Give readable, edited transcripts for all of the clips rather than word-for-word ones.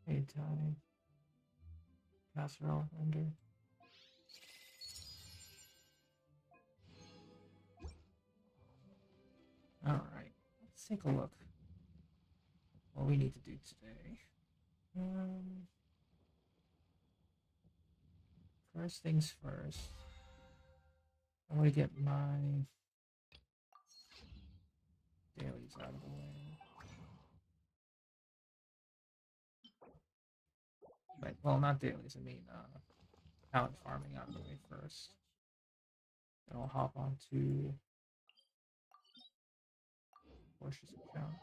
Hey, Ty. Casserole under. Alright, let's take a look. What we need to do today. First things first. I want to get my dailies out of the way. Right, well, not dailies, I mean, talent farming out of the way first. Then I'll hop onto Porsche's account.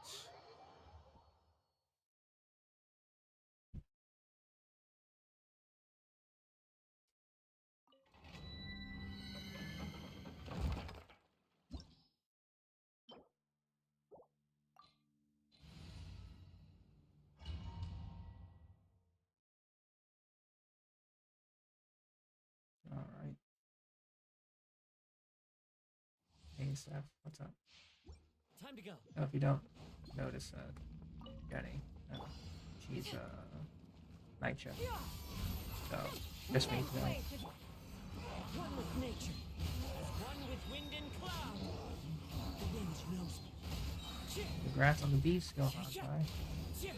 Alright. Hey, Steph, what's up? Time to go. Oh, if you don't notice, Jenny, she's night shift. So, just me today. One with nature, one with wind and cloud. The wind knows me. Congrats on the beast going on, Ty. Can't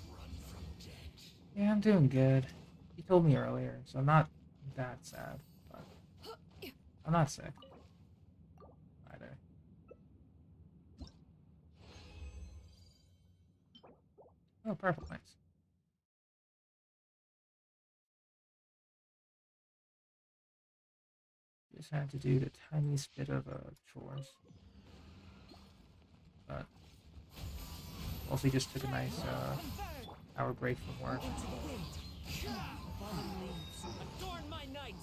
run from death. Yeah, I'm doing good. He told me earlier, so I'm not that sad, but I'm not sick either. Oh, perfect, nice. Just had to do the tiniest bit of chores, but also just took a nice hour break from work. Adorn my night.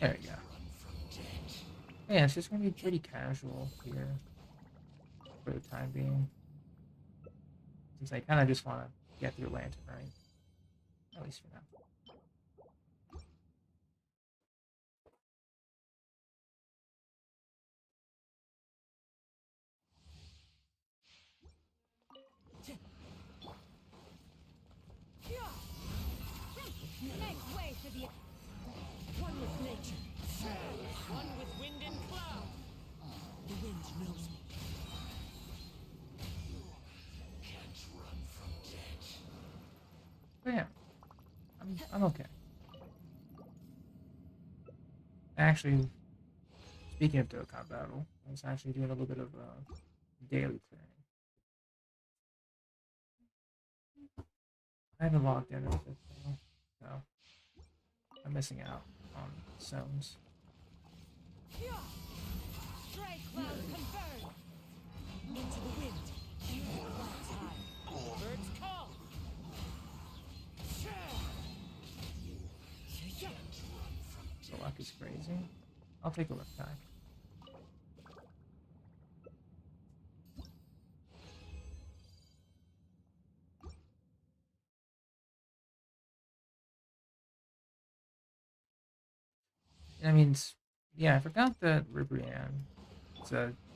There you go. Yeah, it's just gonna be pretty casual here for the time being, since I kind of just want to get through Lantern, right? At least for now. Make way for the one with nature, one with wind and cloud. The wind knows me. Can't run from death. But yeah, I'm okay. Actually, speaking of Dokkan Battle, I was actually doing a little bit of daily clearing. I haven't logged in with it though, so I'm missing out on zones. Stray cloud converge into the wind. Clouds high. Birds call. The luck is crazy. I'll take a look back. I mean, yeah, I forgot that Ribrianne.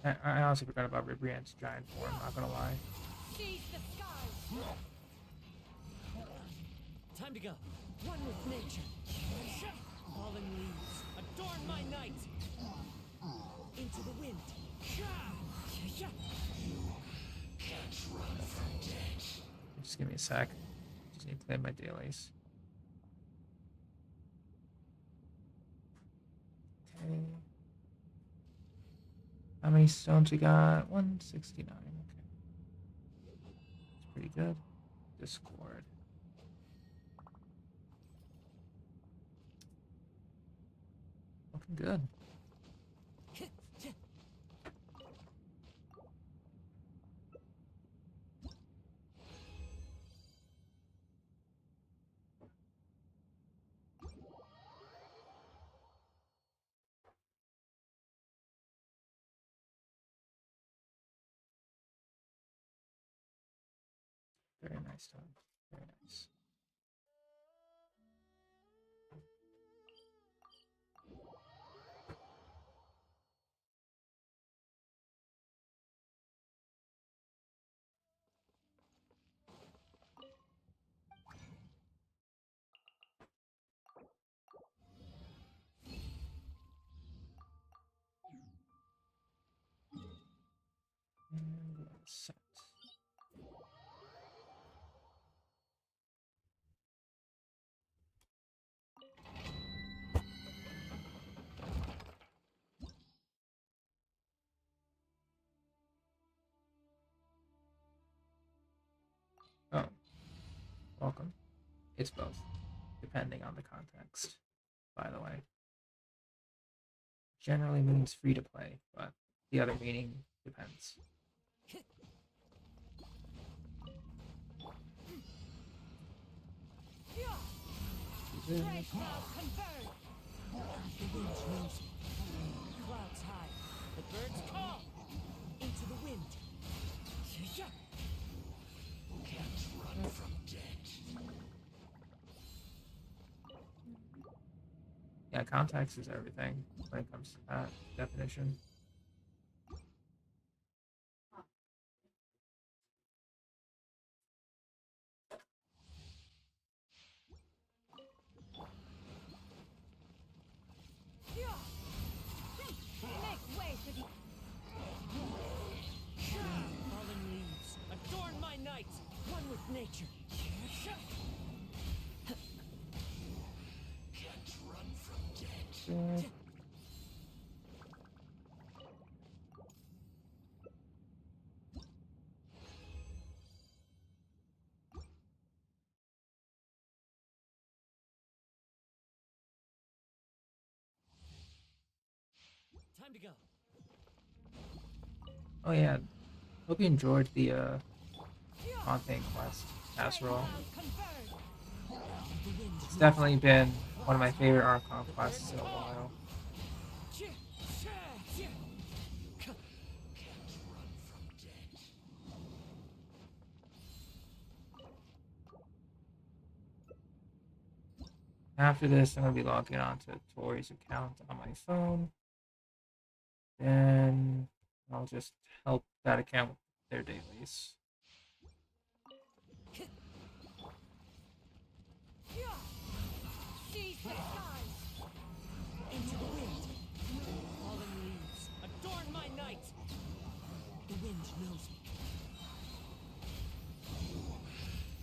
I honestly forgot about Ribrianne's giant form, not gonna lie. Seize the skies. Time to go. One with nature. Fallen leaves. Adorn my night. Into the wind. Can't run from death. Just give me a sec. Just need to play my dailies. Okay. How many stones we got? 169. Okay. It's pretty good. Discord. Looking good. Very nice time. Very nice. set. Oh, welcome. It's both, depending on the context, by the way. Generally means free to play, but the other meaning depends. Great cloud converge. The wind knows it. Clouds high. The birds call. Into the wind. Can't run from debt. Yeah, context is everything when it comes to that definition. Make way for the fallen leaves. Adorn my night. One with nature. Can't run from debt. Time to go. Oh yeah, hope you enjoyed the Fontaine quest casserole. It's definitely been one of my favorite Archon quests in a while. Can't run from debt. After this, I'm gonna be logging on to Tori's account on my phone. Then I'll just help that account with their dailies. Seize the skies. Into the wind. Fallen leaves. Adorn my night. The wind knows me.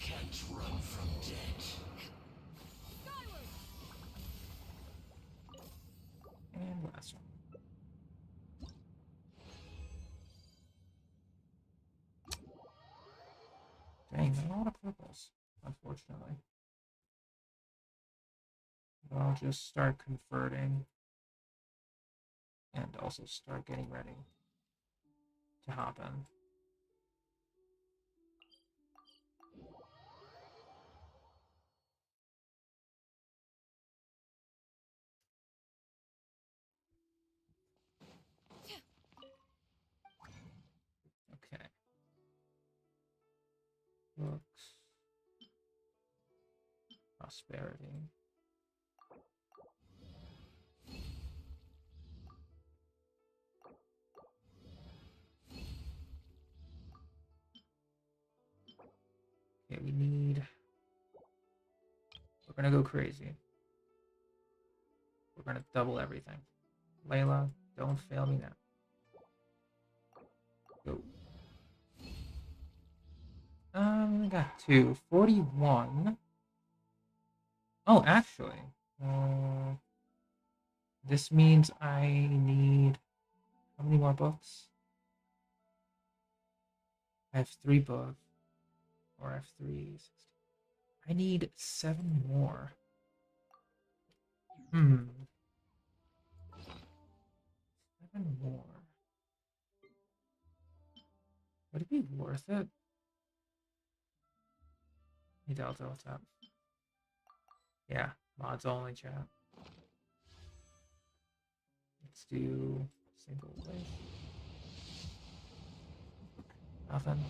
Can't run from debt. Skyward. And last one. Dang, not a lot of purples, unfortunately. But I'll just start converting and also start getting ready to hop in. Okay. Books. Prosperity. Okay, we need... We're gonna go crazy. We're gonna double everything. Layla, don't fail me now. Go. I got 41. Oh, actually. This means I need... How many more books? I have 3 books. Or I have 3. I need 7 more. 7 more. Would it be worth it? Hey Delta, what's up? Yeah, mods only, chat. Let's do single wish. Nothing.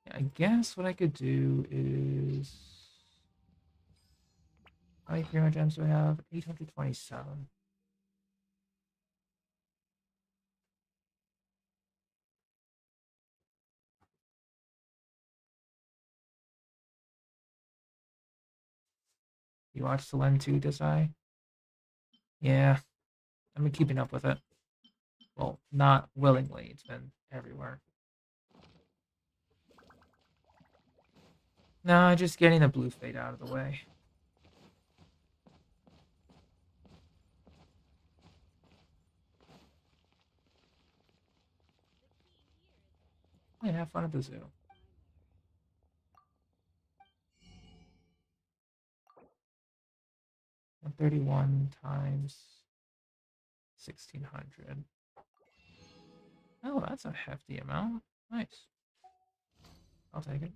Yeah, I guess what I could do is... How many Primo Gems do I have? 827. You watched Selene 2, does I? Yeah, I've been keeping up with it. Well, not willingly, it's been everywhere. No, just getting the blue fade out of the way. Yeah, have fun at the zoo. 131 times 1600. Oh, that's a hefty amount. Nice. I'll take it.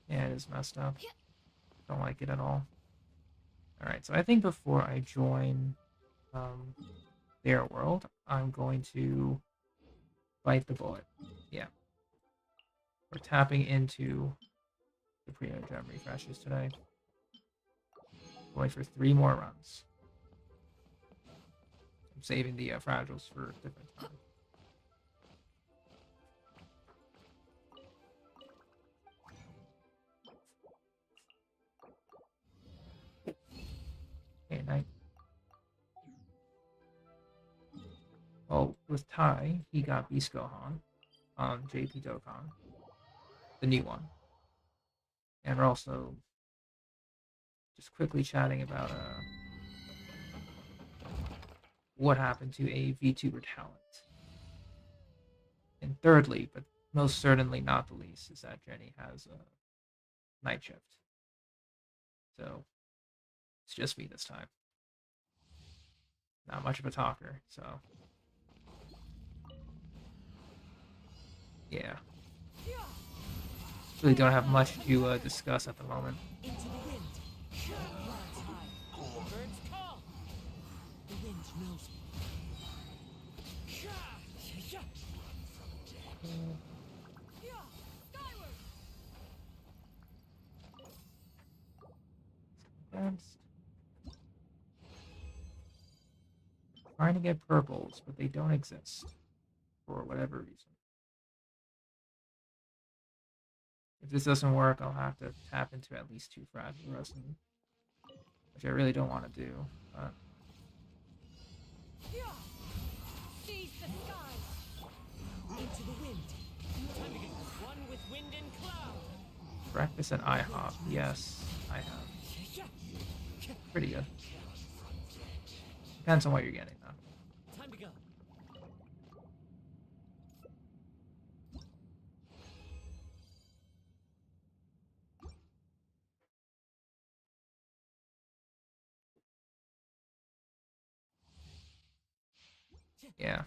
Yeah, it is messed up. Don't like it at all. Alright, so I think before I join their world, I'm going to bite the bullet. Yeah. We're tapping into the premium gem refreshes today. Going for 3 more runs. I'm saving the fragiles for different time. Okay, night. Well, with Ty, he got Beast Gohan on JP Dokkan, the new one. And we're also just quickly chatting about what happened to a VTuber talent. And thirdly, but most certainly not the least, is that Jenny has a night shift. So it's just me this time. Not much of a talker, so yeah. Really don't have much to discuss at the moment. Into the wind. Clouds high. The birds call. The wind knows me. Skyward. Advanced. Trying to get purples, but they don't exist for whatever reason. If this doesn't work, I'll have to tap into at least 2 fragile resin, which I really don't want to do. But Seize the skies. Into the wind. Time to get one with wind and cloud. breakfast at IHOP, yes, I have. Pretty good. Depends on what you're getting, though. Time to go. Yeah.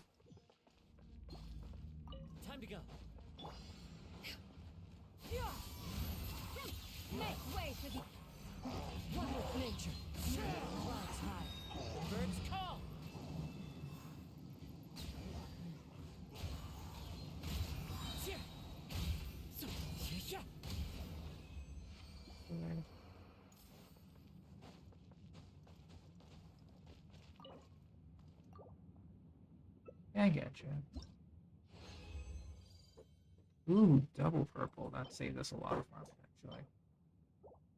Time to go. Make way for the one with nature. Clouds high. Birds call. Yeah, I get you. Ooh, double purple. That saved us a lot of farming, actually.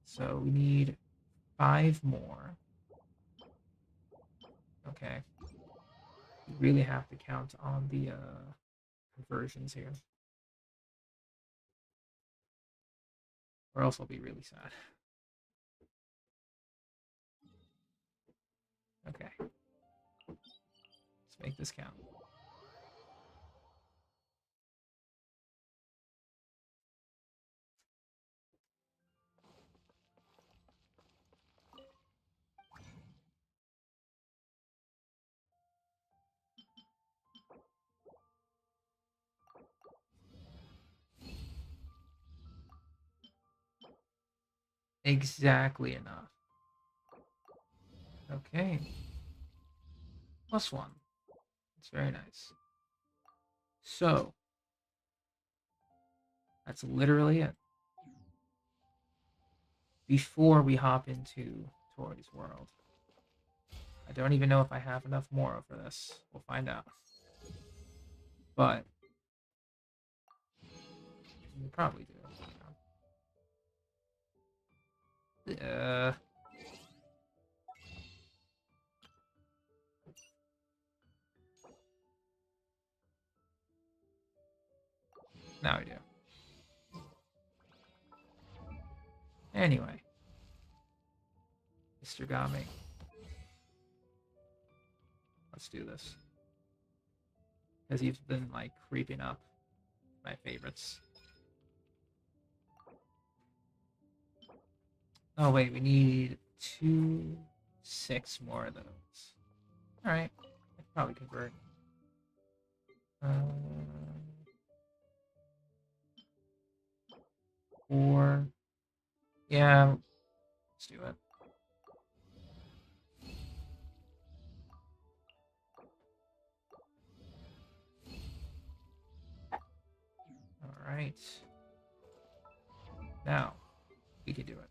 So we need 5 more. Okay. We really have to count on the conversions here. Or else I'll be really sad. Okay. Let's make this count. Exactly enough. Okay. +1. It's very nice. So, that's literally it. Before we hop into Tori's world. I don't even know if I have enough more for this. We'll find out. But we probably do. Now we do. Anyway. Mr. Gami. Let's do this. Because you've been, like, creeping up my favorites. Oh, wait, we need 6 more of those. Alright, I can probably convert. 4. Yeah, let's do it. Alright. Now, we can do it.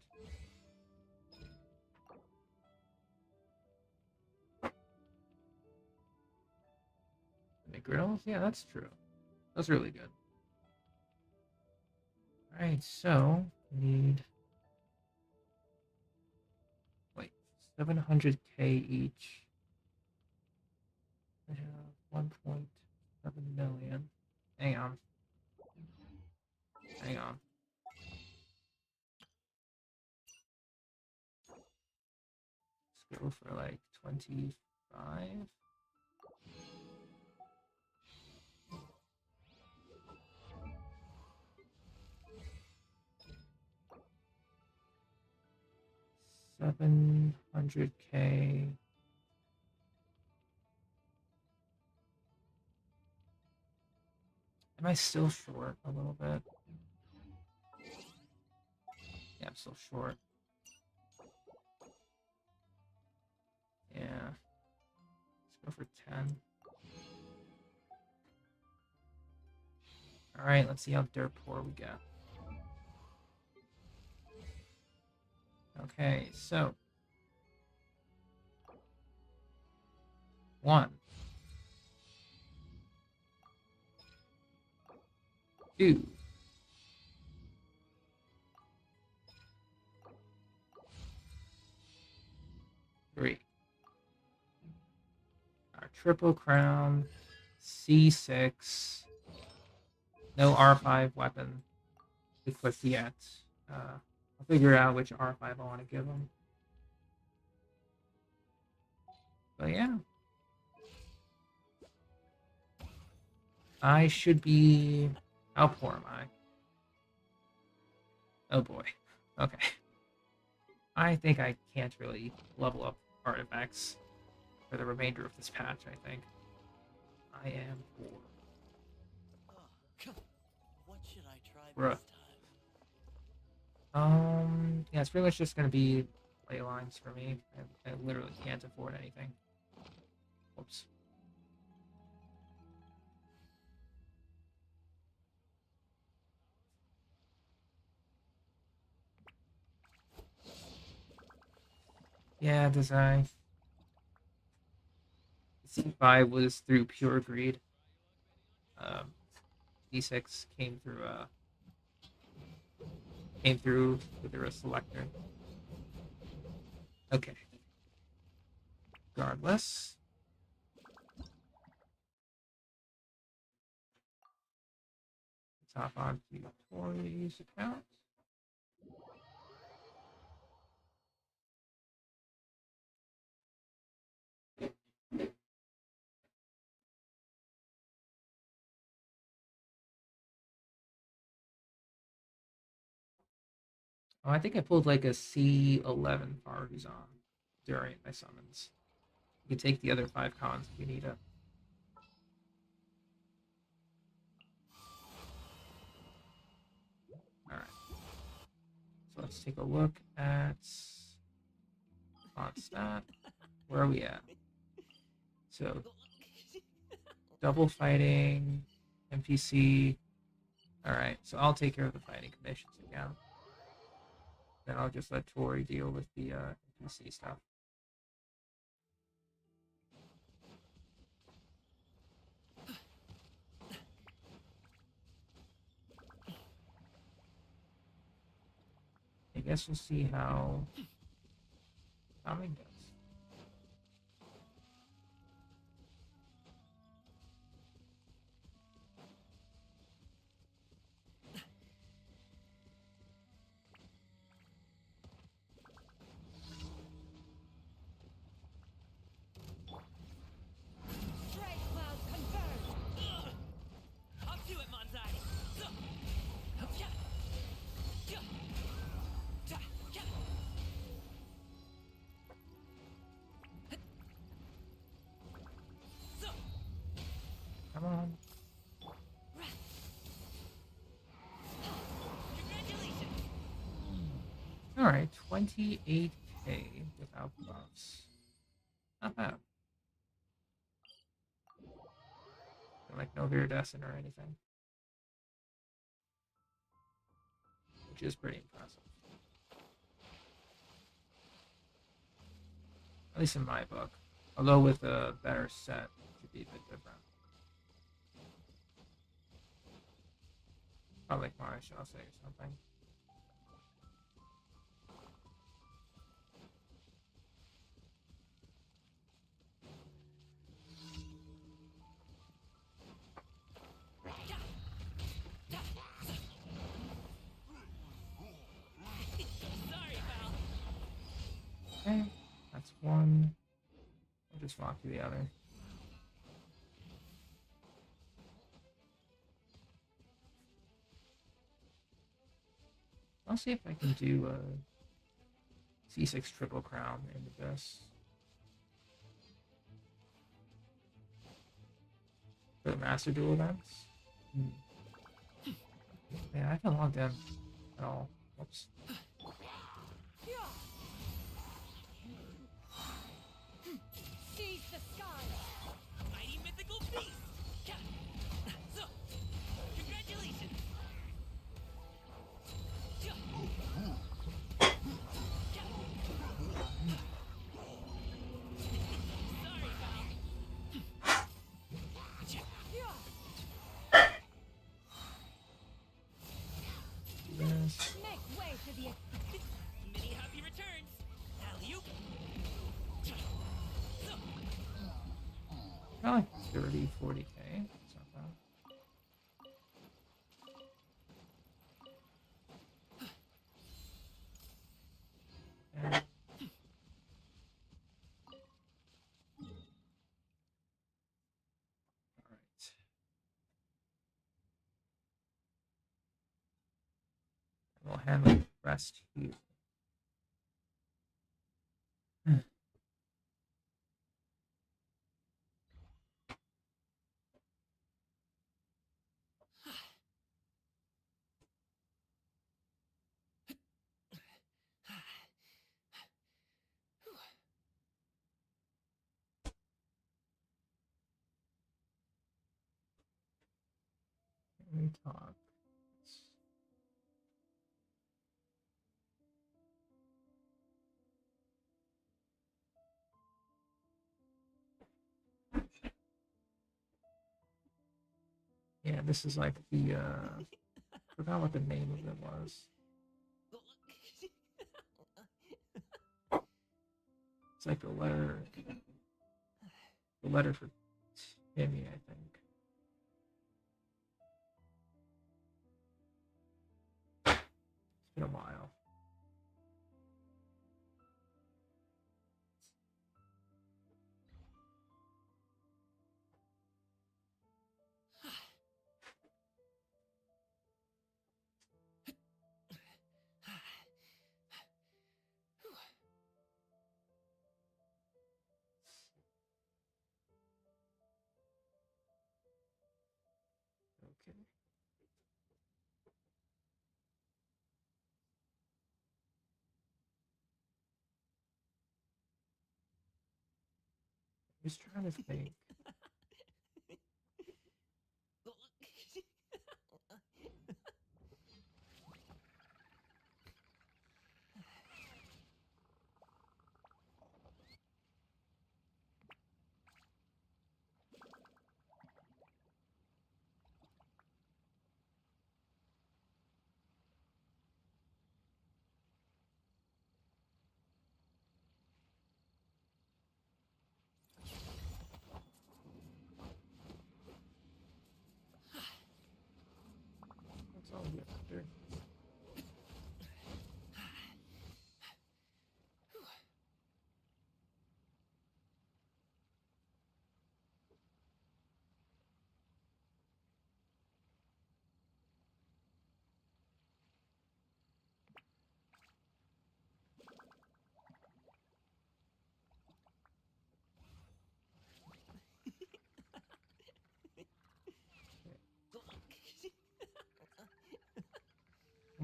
The grills? Yeah, that's true. That's really good. Alright, so we need 700k each. I have 1.7 million. Hang on. Hang on. Let's go for like 25. $700k. Am I still short a little bit? Yeah, I'm still short. Yeah. Let's go for 10. Alright, let's see how dirt poor we get. Okay, so 1, 2, 3. Our triple crown, C6, no R5 weapon equipped yet. I'll figure out which R5 I want to give him. But yeah. I should be... How poor am I? Oh boy. Okay. I think I can't really level up artifacts for the remainder of this patch, I think. I am poor. What should I try Bruh. this time? Yeah, it's pretty much just gonna be ley lines for me. I literally can't afford anything. Whoops. Yeah, design. C5 was through pure greed. D6 came through with a selector. Okay. Regardless. Let's hop on to Tori's account. Oh, I think I pulled like a C11 Faruzan during my summons. You can take the other 5 cons if you need it. Alright. So let's take a look at on stat. Where are we at? So double fighting, NPC. Alright, so I'll take care of the fighting commissions again. Then I'll just let Tori deal with the NPC stuff. guess we'll see how Tommy goes. Strike cloud confirmed. Up to it, Manzai. Come on. Congratulations. Alright, 28k without buffs. Not bad. Like no viridescent or anything. Which is pretty impressive. At least in my book. Although with a better set, it should be a bit different. Probably like Mara, shall I say, or something. Sorry, pal. Okay, that's one. I'll just walk to the other. I'll see if I can do a C6 triple crown into this. For the master duel events. Yeah, I haven't logged in at all. Whoops. Seize the sky. Mighty mythical beast. So, congratulations. Sorry, pal. This. Make way for the Many happy returns. Alley-oop. Got like 30, 40k. It's not bad. And alright. We'll handle the rest here. Let me talk. Yeah, this is like the forgot what the name of it was. It's like the letter for Timmy, I think. It's been a while. Okay. Just trying to think.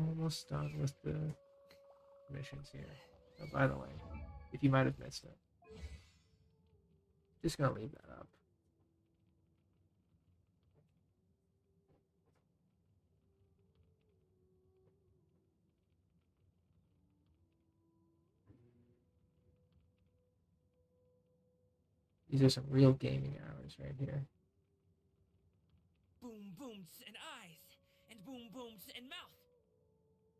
almost done with the missions here. Oh, by the way, if you might have missed it, just gonna leave that up. These are some real gaming hours right here. Boom booms and eyes, and boom booms and mouth.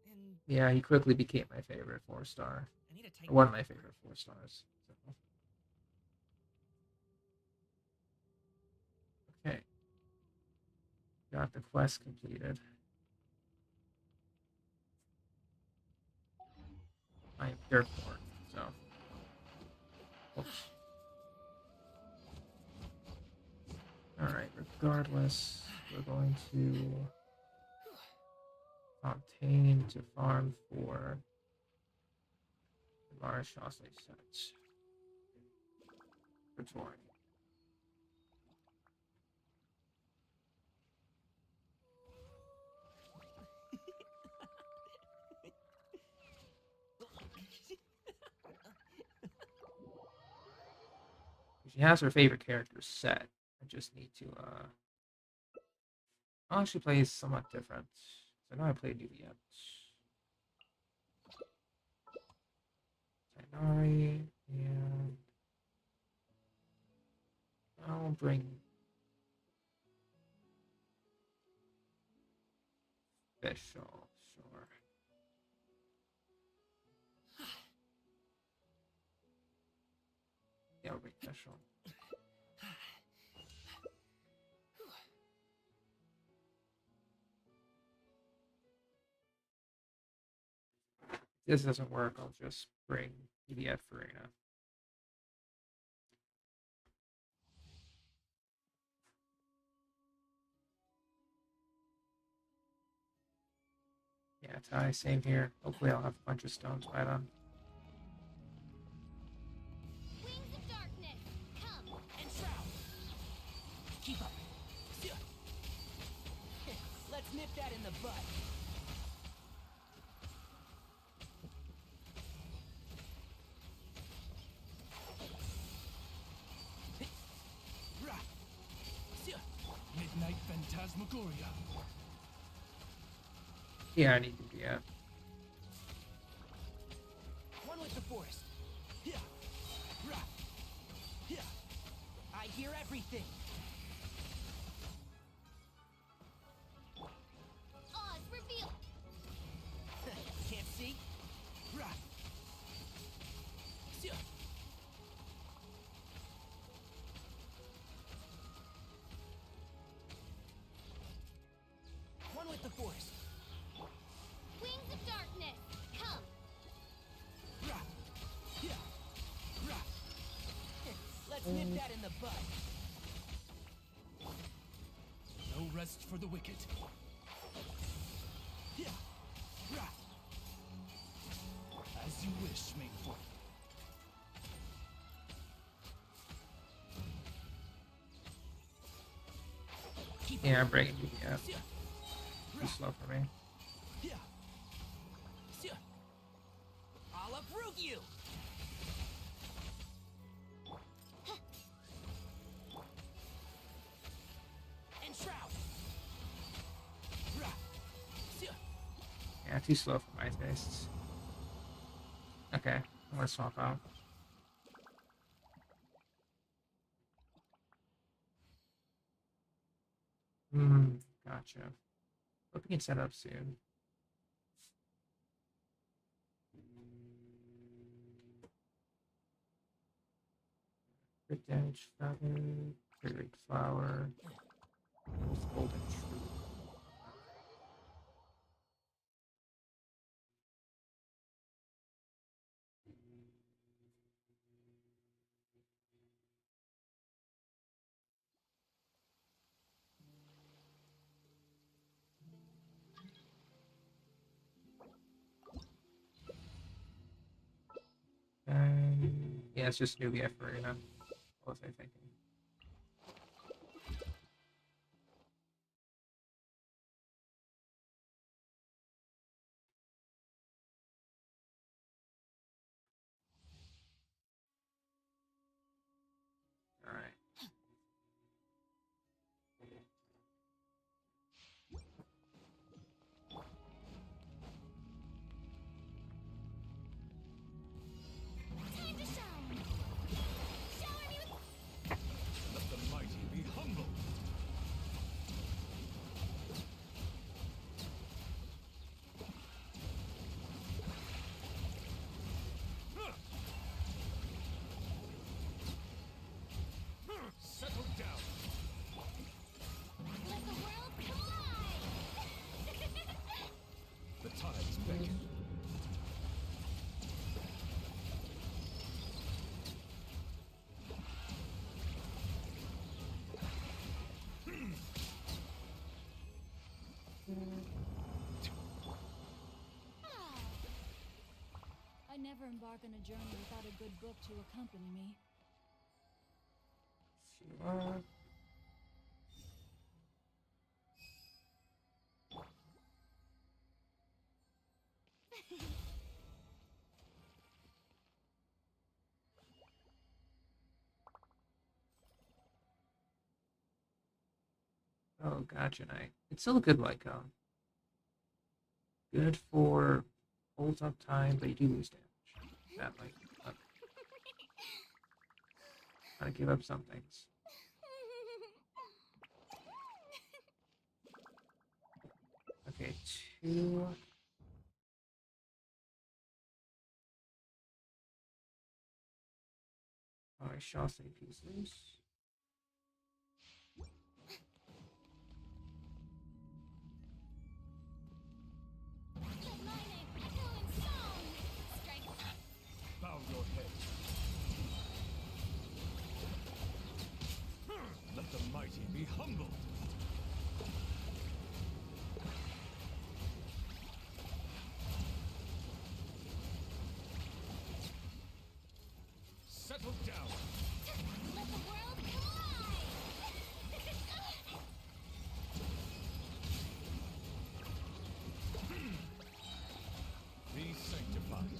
And Yeah, he quickly became my favorite 4-star. I need a Or tight. one of my favorite 4-stars. So. Okay. Got the quest completed. I am airport, so. Oops. Alright, regardless, we're going to obtain to farm for the Marshal sets. For touring. She has her favorite characters set. I just need to I'll actually play somewhat different. So I know I played Juliet. Sainari, and I'll bring Fischl, sure. Yeah, I'll bring Fischl. If this doesn't work, I'll just bring Juliet Farina. Yeah, Ty, same here. Hopefully I'll have a bunch of stones by then. Wings of darkness, come. And shroud. Keep up. Let's nip that in the bud. Midnight Phantasmagoria. Yeah, I need Juliet. One with the forest. I hear everything. Oz, reveal. Can't see. One with the forest. Wings of darkness, come. Let's nip that in the bud. No rest for the wicked. As you wish, Maidfoot. Keep Yeah, I'm bringing Juliet. Too slow for me. I'll uproot you. And shroud. Yeah, too slow for my tastes. Okay, I'm gonna swap out. Gotcha. Hope we can set up soon. Crit damage feather, crit rate flower, golden tree. Yeah, it's just Nubia Farina. What was I thinking? never embark on a journey without a good book to accompany me. Sure. Oh, gotcha, Knight. It's still a good Lycone. Good for holds up time, but you do lose damage. That might gotta give up some things. Okay, 2. Alright, Shawsey pieces. Let my name echo in song! Strike! Bow your head. Let the mighty be humbled. Settle down. Let the world collide! Be sanctified.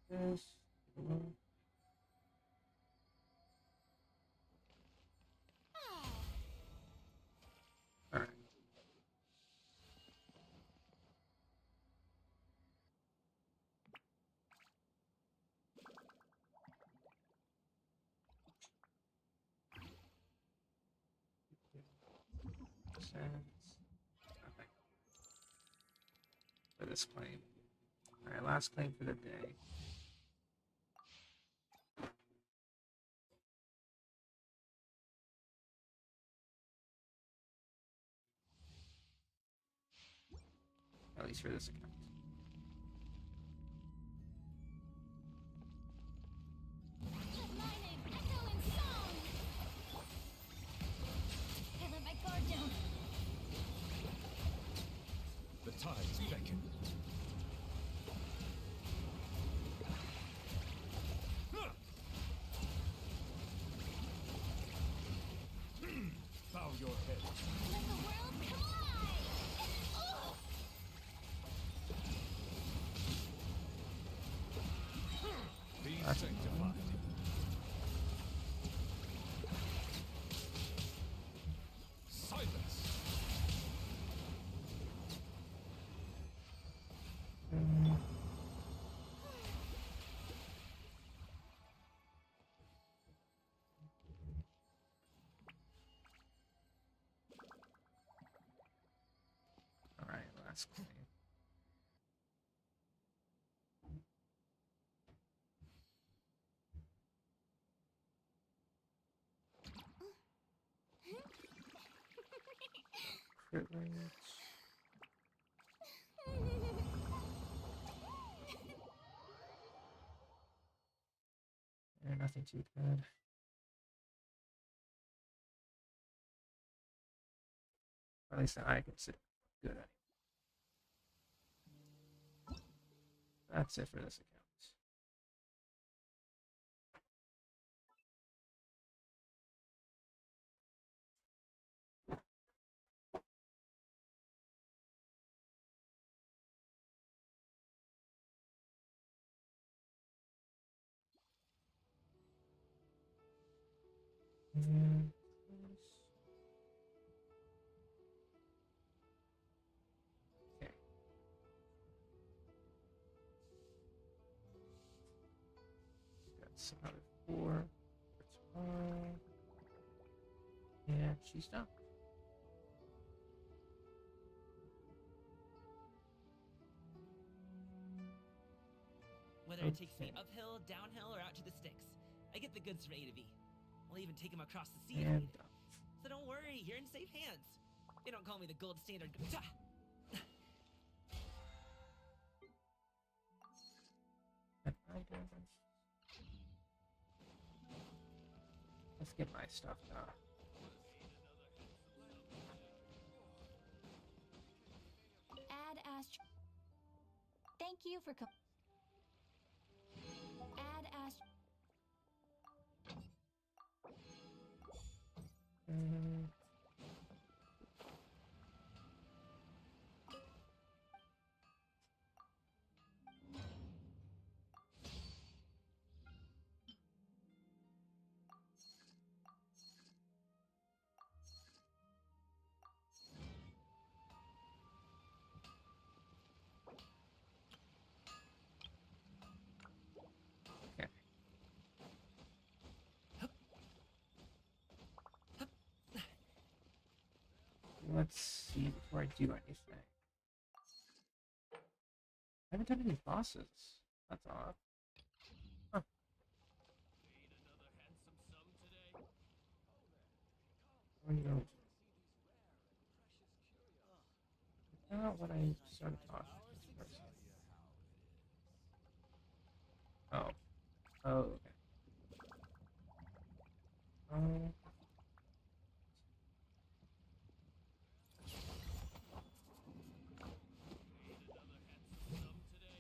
This. Alright. Nothing. For this claim. Alright, last claim for the day. At least for this account. Let my name echo in song! I let my guard down. The tides beckon. Bow your head. Let the world collide! Be That's sanctified. Silence. Alright, last claim. Crit rates. Nothing too good. Or at least that I consider good anyway. That's it for this account. And okay. Got some other 4 for tomorrow. And she's done. Whether it takes me Okay. uphill, downhill, or out to the sticks, I get the goods from A to B. I'll even take him across the sea if And needed. So don't worry, you're in safe hands. They don't call me the gold standard. Let's get my stuff done. Add Ast. Thank you for add Ast. Okay. Let's see before I do anything. I haven't done any bosses. That's odd. Huh. Where are you going? I forgot when I started talking to this person. Oh. Oh, okay.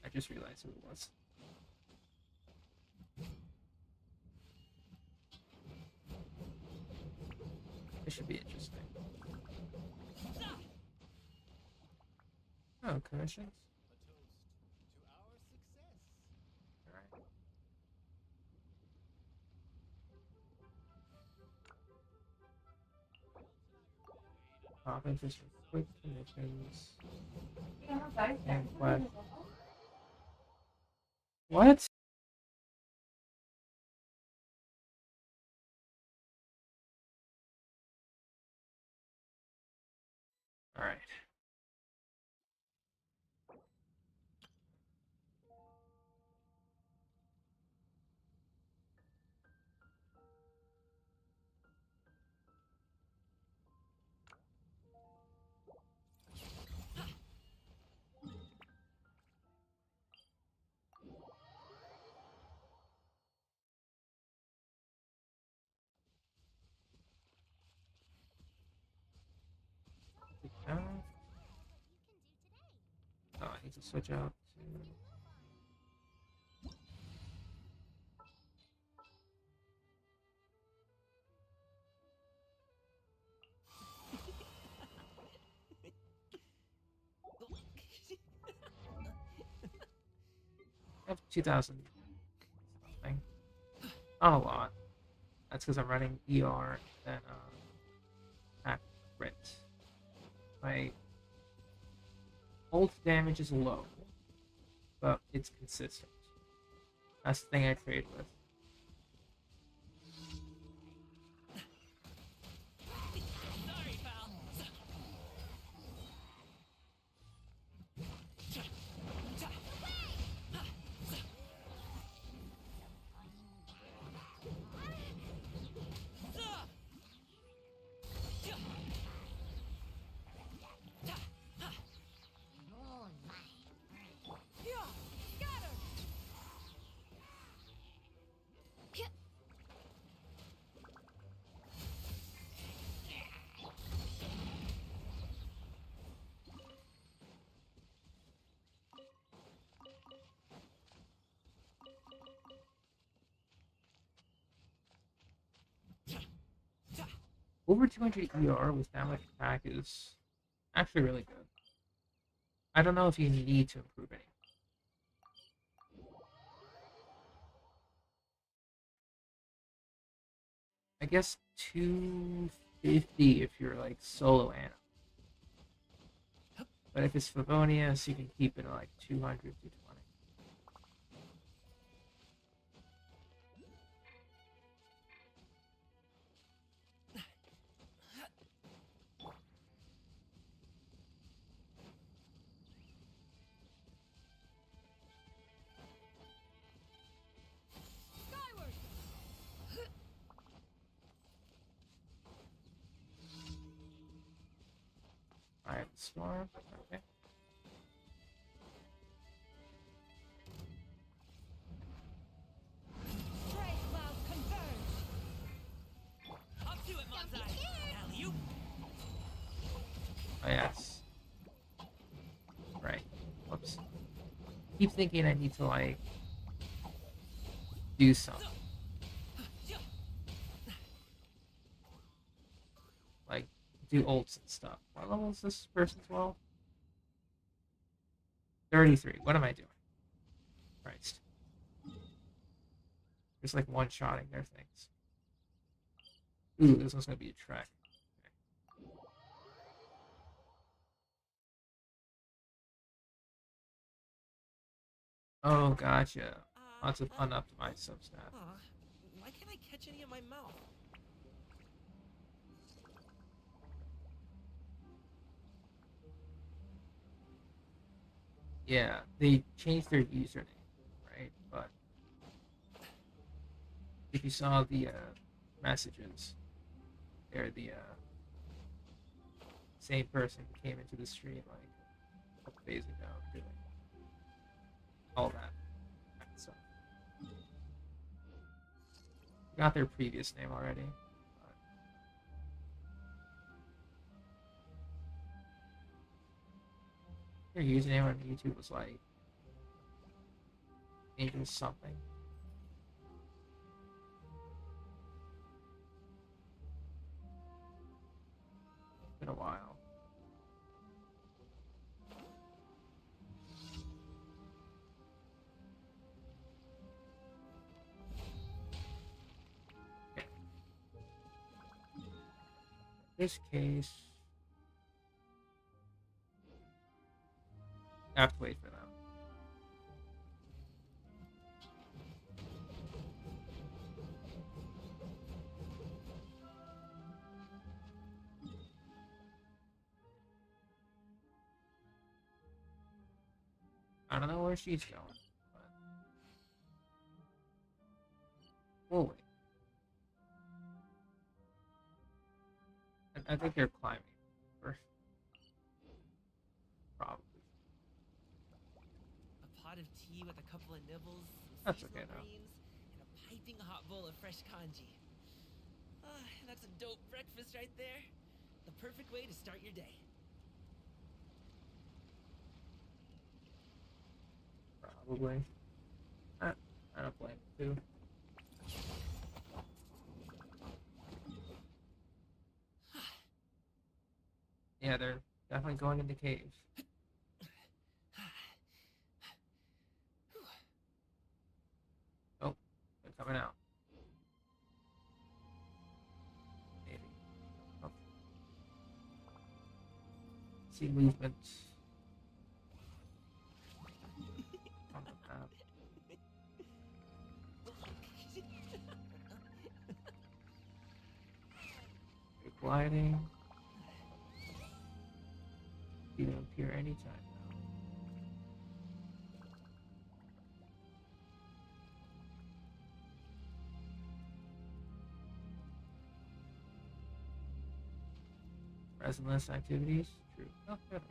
I just realized who it was. This should be interesting. Oh, commissions? Alright. Pop interest for quick commissions. And what? What? Alright. Oh, I need to switch out to... I have 2,000 something. Not a lot. That's because I'm running ER and attack crit. My ult damage is low, but it's consistent. That's the thing I trade with. Sorry, pal. Over 200 ER with that much attack is actually really good. I don't know if you need to improve any. I guess 250 if you're like solo Ana. But if it's Favonius, you can keep it at like 200, 220. Skyward! I have the storm. Okay. Strike cloud converge. Up to it, Monsai! Alley-oop! Oh, yes. Right. Whoops. Keep thinking I need to, like, do something. Like, do ults and stuff. What level is this person's well? 33. What am I doing? Christ. Just like one-shotting their things. Ooh, this one's gonna be a trek. Oh, gotcha. Lots of unoptimized substat. Aw, why can't I catch any of my mouth? Yeah, they changed their username, right? But if you saw the messages, they're the same person who came into the stream like a couple days ago doing all that kind of stuff. Got their previous name already. But their username on YouTube was like Angel something. It's been a while. Okay. In this case, I have to wait for them. I don't know where she's going, but we'll wait. I think they're climbing first. Probably. A pot of tea with a couple of nibbles, some That's seasonal okay, though. greens, and a piping hot bowl of fresh kanji. That's a dope breakfast right there. The perfect way to start your day. Probably. I don't blame them too. Yeah, they're definitely going into caves. Oh, they're coming out. Maybe. Oh. See movement on the map. They're gliding. You can appear anytime now. Resinless activities? True. Oh, there we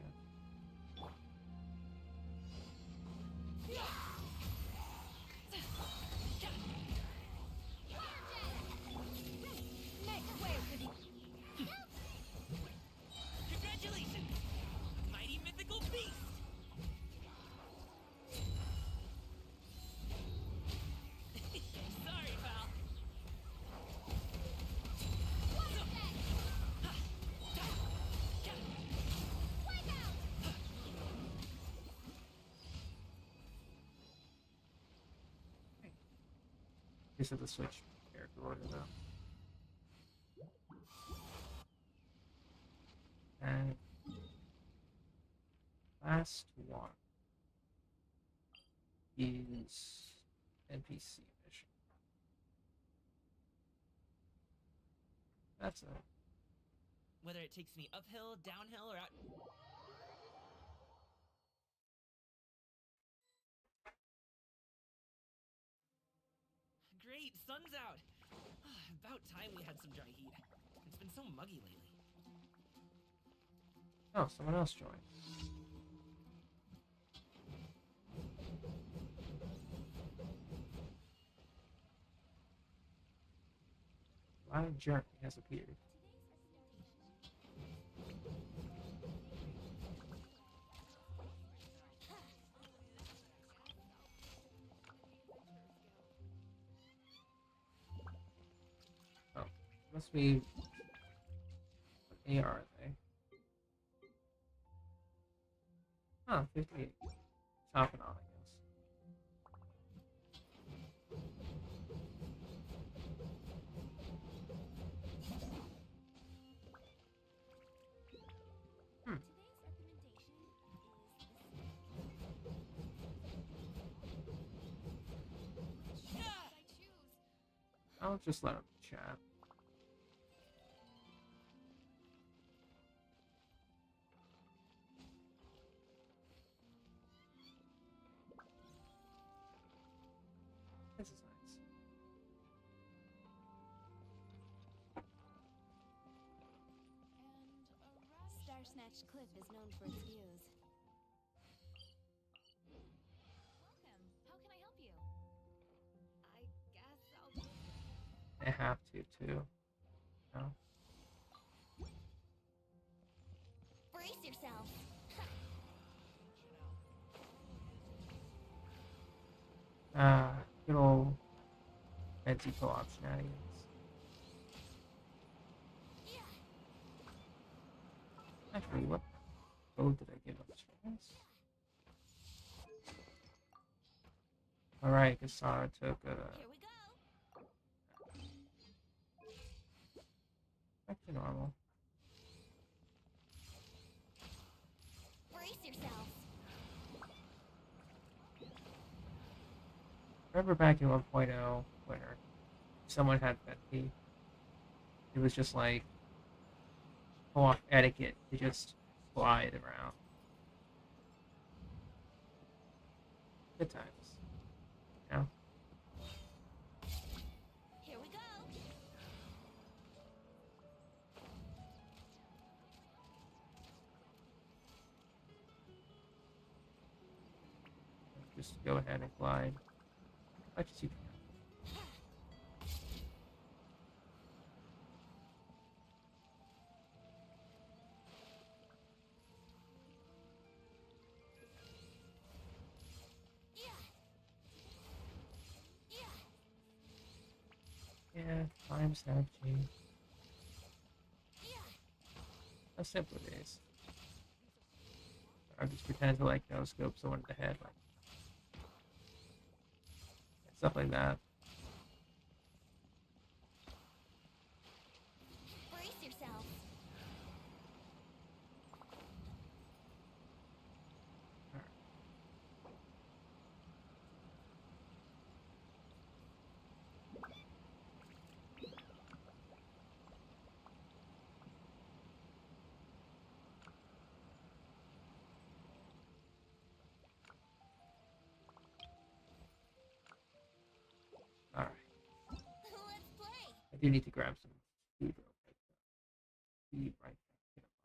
go. Make way for the Congratulations! Mighty mythical beast! Sorry, pal. This is the switch character order though. And last one is NPC mission. That's it. Whether it takes me uphill, downhill, or out... Great, sun's out! About time we had some dry heat. It's been so muggy lately. Oh, someone else joined. Live journey has appeared. Oh, must be. What AR are they? Huh, 58. Chopping on, I guess. Hmm. I'll just let him chat. This is nice. Star Snatch Cliff is known for its views. Welcome. How can I help you? I guess I'll. They have to too. No. Brace yourself. Ah, good old fancy co-op shenanigans. Actually, what code did I give up? Chance? Alright, Kasara took Here we go. back to normal. Brace yourself. Remember back in 1.0 where someone had Betty? It was just like co-op etiquette to just glide around. Good times. Yeah. Here we go. Just go ahead and glide. Much as you can. Yeah, times have changed. How simple it is. I just pretend to like no scope someone in the head, like stuff like that. Brace yourself. Alright. Let's play. I do need to grab some food real quick. Be right back in a moment.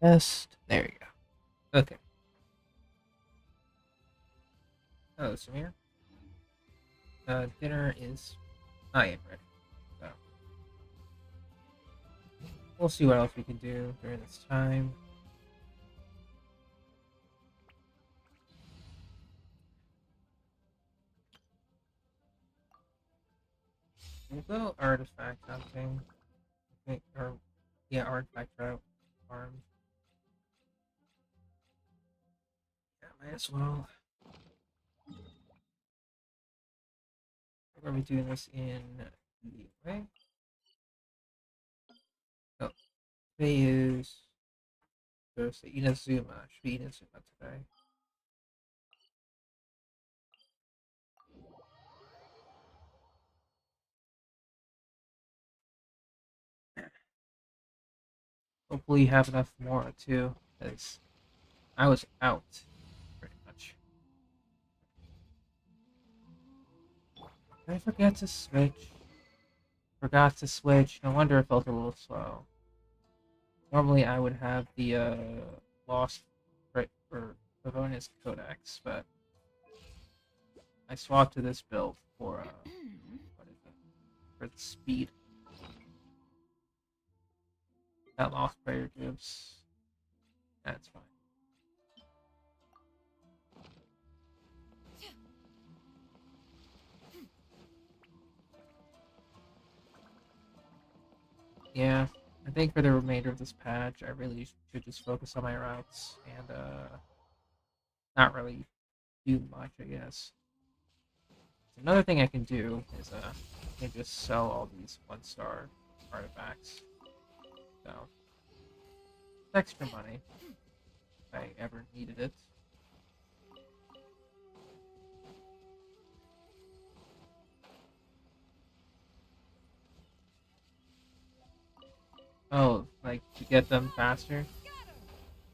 Best. There you go. Okay. Hello, Samir. Dinner is not yet ready. So we'll see what else we can do during this time. We'll go artifact hunting. I think, or yeah, artifact route farm. Yeah, might as well. We're gonna be doing this in the way. Oh, they use there's the Inazuma. Should be Inazuma today. Hopefully, you have enough more too, because I was out pretty much. Did I forget to switch? Forgot to switch. No wonder it felt a little slow. Normally, I would have the Lost right or Pavonis Codex, but I swapped to this build for what is it? For the speed that Lost Prayer gives. That's fine. Yeah, I think for the remainder of this patch, I really should just focus on my routes and not really do much, I guess. Another thing I can do is I can just sell all these 1-star artifacts. So it's extra money if I ever needed it. Oh, like to get them faster?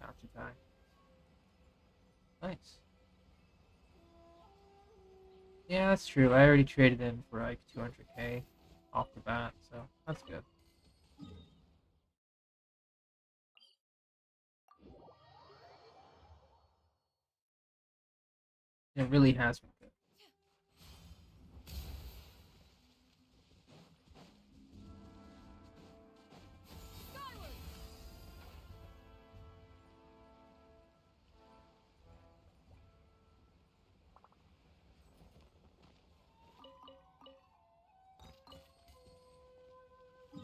Gotcha time. Nice. Yeah, that's true. I already traded in for like 200k off the bat, so that's good. It really has been good.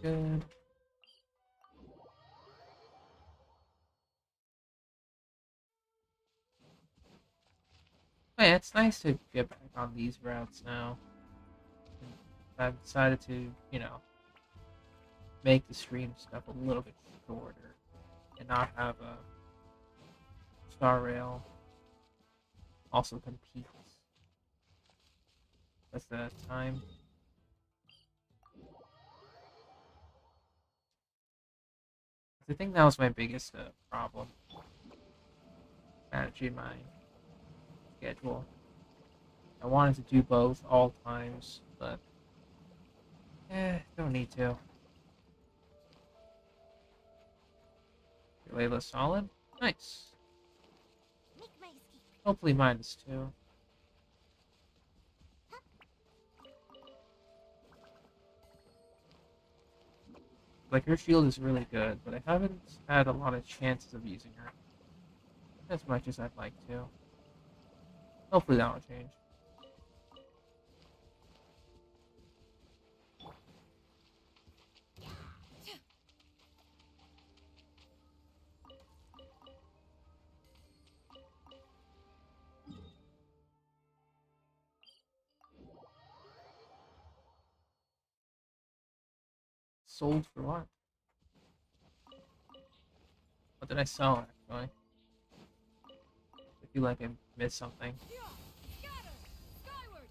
Good. Oh, yeah, it's nice to get back on these routes now. And I've decided to, make the stream stuff a little bit shorter and not have a star rail also compete. That's the time. I think that was my biggest problem managing my schedule. I wanted to do both all times, but don't need to. Your Layla solid? Nice. Make my escape. Hopefully mine is too. Like, her shield is really good, but I haven't had a lot of chances of using her as much as I'd like to. Hopefully that will change. Sold for what? What did I sell, actually? I feel like I missed something. Scatter! Skyward!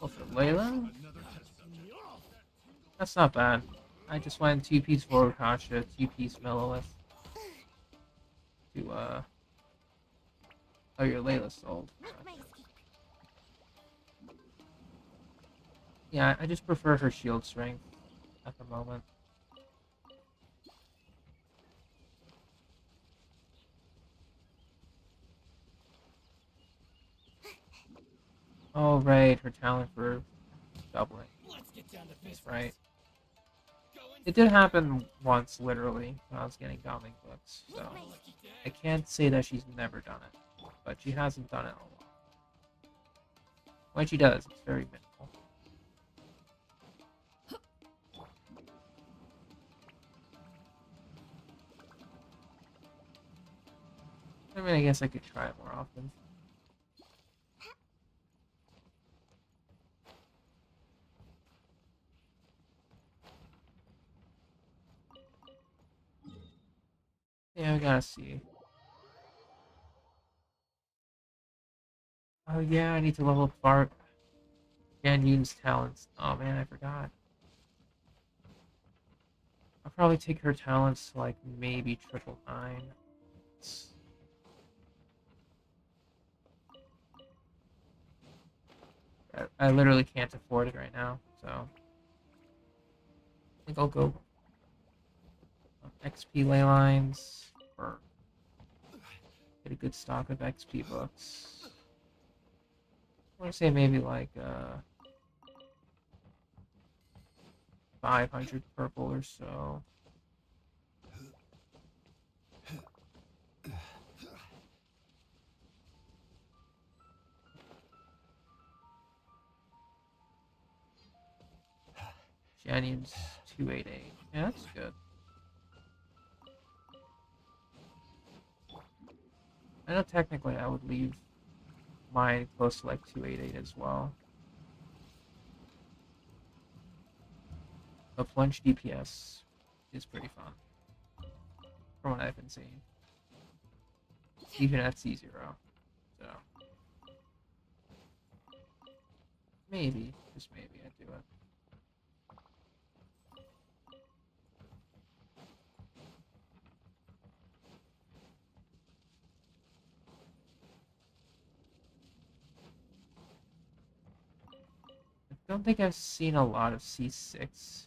Oh, for Layla? That's not bad. I just went 2-piece forward Kasha, 2-piece Mellowith. To, oh, your Layla sold. Make my escape. Yeah, I just prefer her shield strength at the moment. Oh, right, her talent for doubling. Let's get down to That's business. right. Going It did happen once, literally, when I was getting comic books, so lucky I day. can't say that she's never done it, but she hasn't done it a lot. When she does, it's very minimal. I mean, I guess I could try it more often. Yeah, we gotta see. Oh yeah, I need to level up Bart and use talents. Oh man, I forgot. I'll probably take her talents to like maybe triple nine. I literally can't afford it right now, so I think I'll go XP ley lines or get a good stock of XP books. I want to say maybe like 500 purple or so. Chenyu 288. Yeah, that's good. I know technically I would leave mine close to like 288 as well. The plunge DPS is pretty fun from what I've been seeing. Even at C0. So maybe, just maybe I'd do it. I don't think I've seen a lot of C6. Skyward!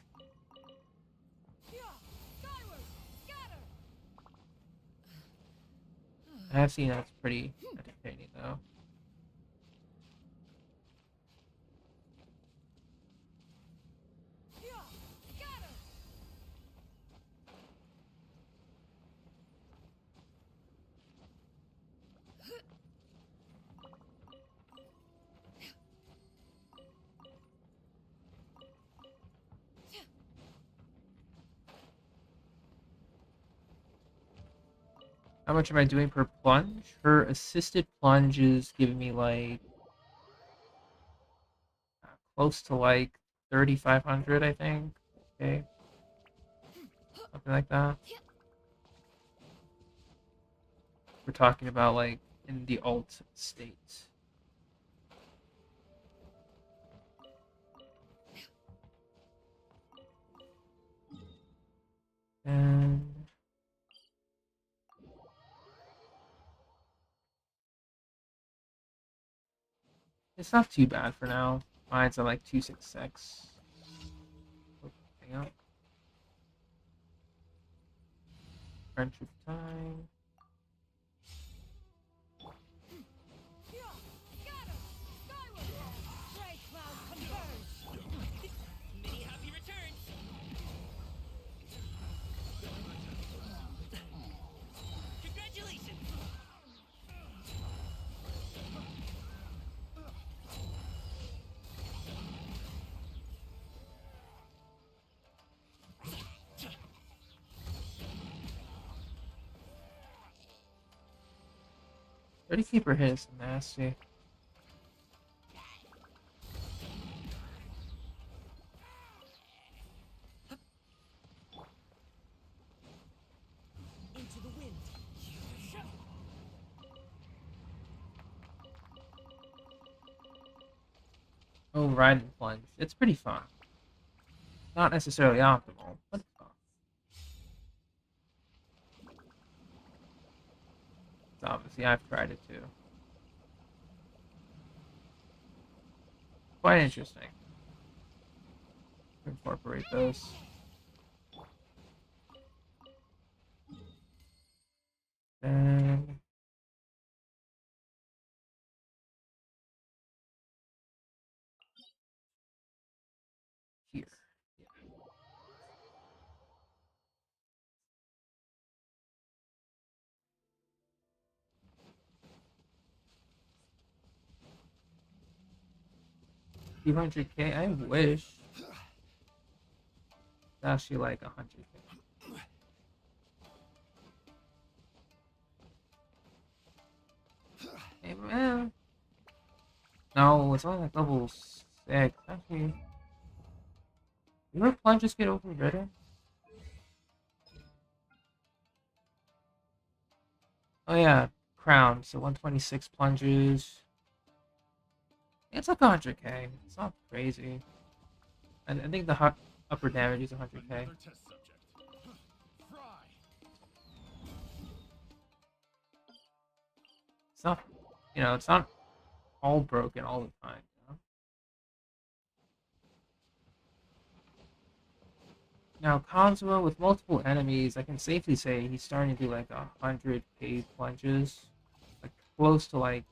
Scatter! I have seen that's pretty entertaining though. Scatter! How much am I doing per plunge? Her assisted plunge is giving me like close to like 3,500, I think. Okay, something like that. We're talking about like in the alt state. And it's not too bad for now. Mine's at like 266. Hang on. Friendship time. Scatter! Skyward! Gray cloud converge! Many happy returns. Congratulations. Thirty k per hit is nasty. Into the wind! Oh, ride and plunge. It's pretty fun. Not necessarily optimal, but it's fun. It's obviously I've tried it too. Quite interesting. incorporate those. And here. Yeah. 200K. I wish. It's actually like 100K. Hey, man. No, it's only like level 6. Actually, did her plunges get overridden? Oh yeah, crown. So 126 plunges. It's like 100K. It's not crazy. I think the upper damage is 100K. Another test subject. Fry. It's not, it's not all broken all the time. Now, Kazuo with multiple enemies, I can safely say he's starting to do like 100K plunges, like close to like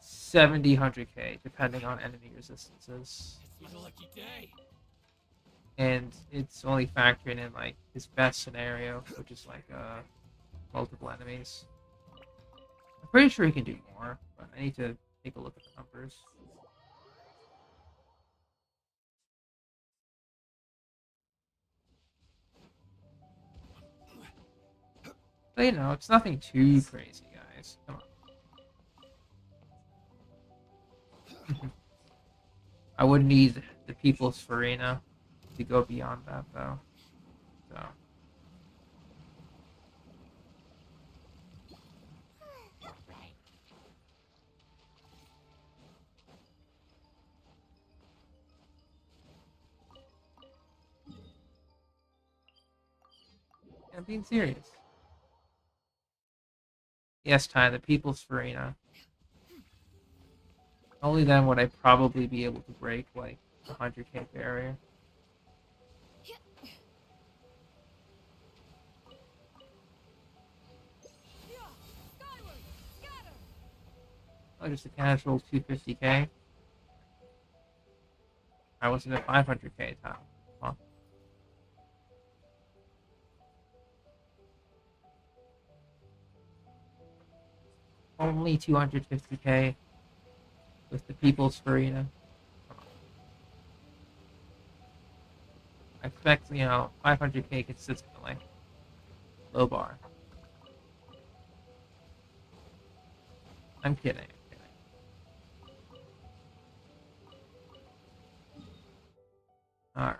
70, 100K, depending on enemy resistances. It's been a lucky day. And it's only factoring in like his best scenario, which is like multiple enemies. I'm pretty sure he can do more, but I need to take a look at the numbers. But it's nothing too crazy, guys. Come on. I would need the People's Farina to go beyond that, though. So. I'm being serious. Yes, Ty, the People's Farina. Only then would I probably be able to break, like, the 100K barrier. Oh, just a casual 250K? I wasn't at 500K time. Huh? Only 250K with the People's Farina. I expect, 500K consistently. Low bar. I'm kidding. Alright.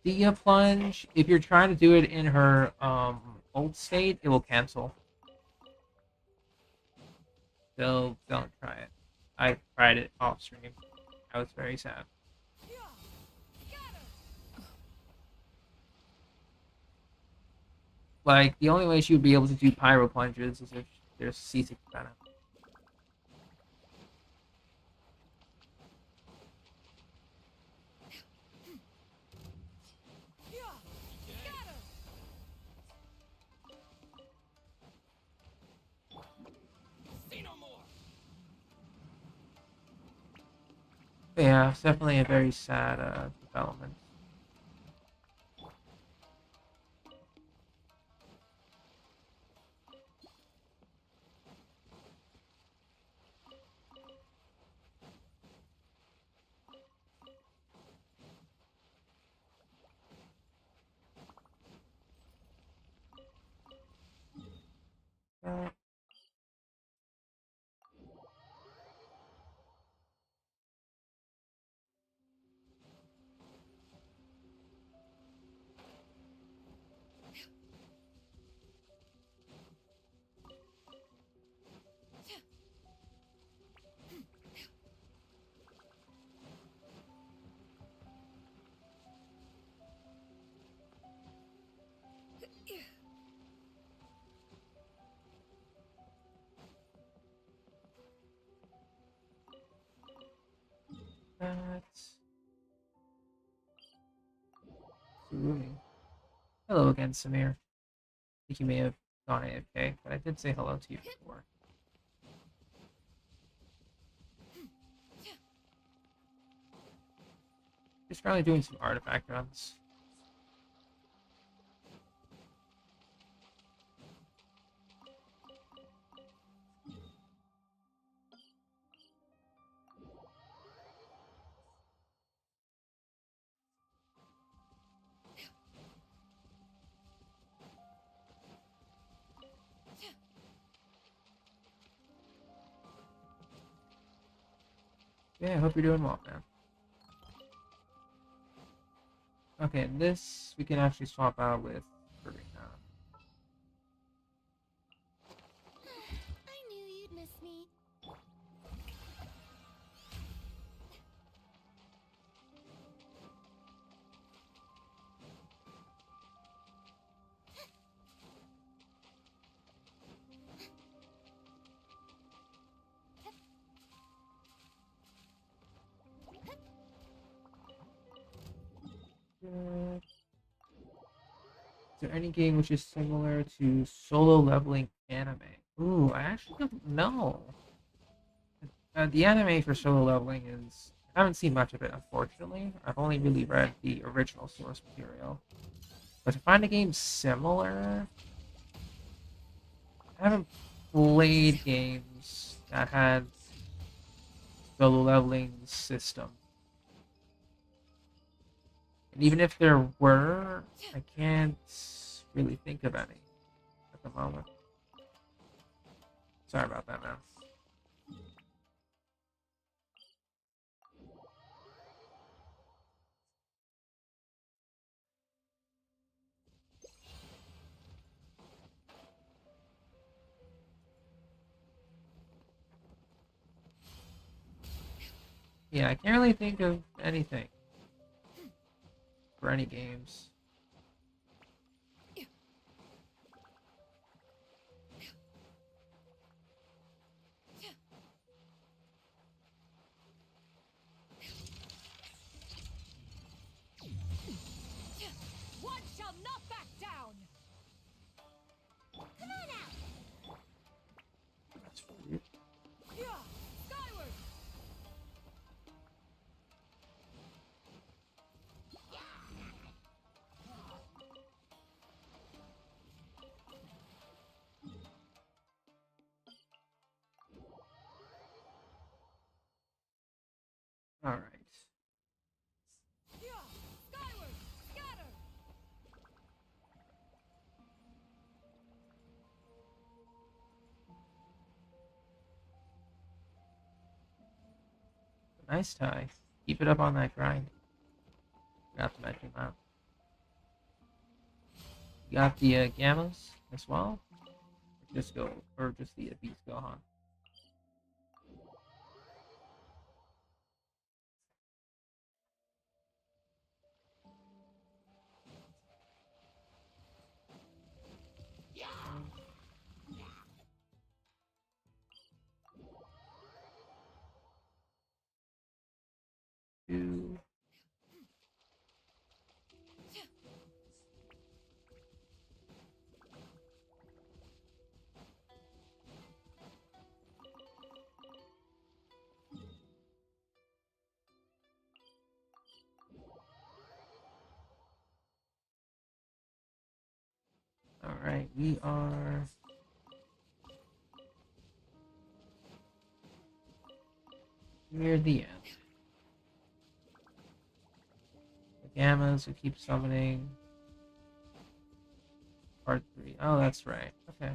Dia Plunge, if you're trying to do it in her old state, it will cancel. So don't try it. I tried it off stream. I was very sad. Like, the only way she would be able to do pyro plunges is if there's C6 venom. Say no more. But yeah, it's definitely a very sad development. that. Surumi. Hello again, Samir. I think you may have gone AFK, but I did say hello to you before. Just probably doing some artifact runs. Yeah, I hope you're doing well, man. Okay, this we can actually swap out with Karina. I knew you'd miss me. Is there any game which is similar to solo leveling anime? Ooh, I actually don't know. The anime for solo leveling is... I haven't seen much of it, unfortunately. I've only really read the original source material. But to find a game similar... I haven't played games that had solo leveling system. And even if there were, I can't really think of any at the moment. Sorry about that, man. Yeah, I can't really think of anything for any games. One shall not back down. Come on out. That's weird. Yeah, skyward. Alright. Yeah, skyward. Scatter. Nice tie. Keep it up on that grind. Forgot to mention that. You got the gammas as well? Or just go, or just the beast Gohan? Two. Alright, we are near the end. The gammas will keep summoning. Part 3. Oh, that's right. Okay.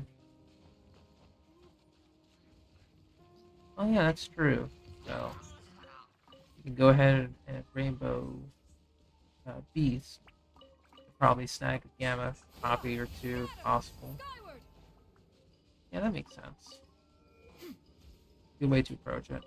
Oh yeah, that's true. So you can go ahead and rainbow beast. Probably snag a gamma copy or two if possible. Skyward. Yeah, that makes sense. Good way to approach it.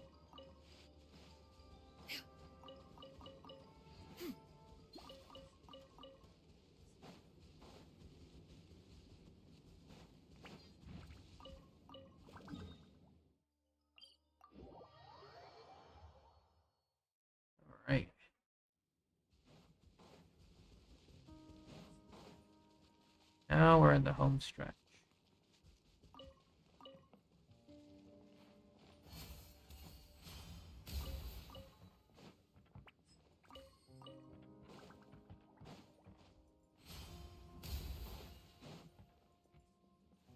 Now we're in the home stretch.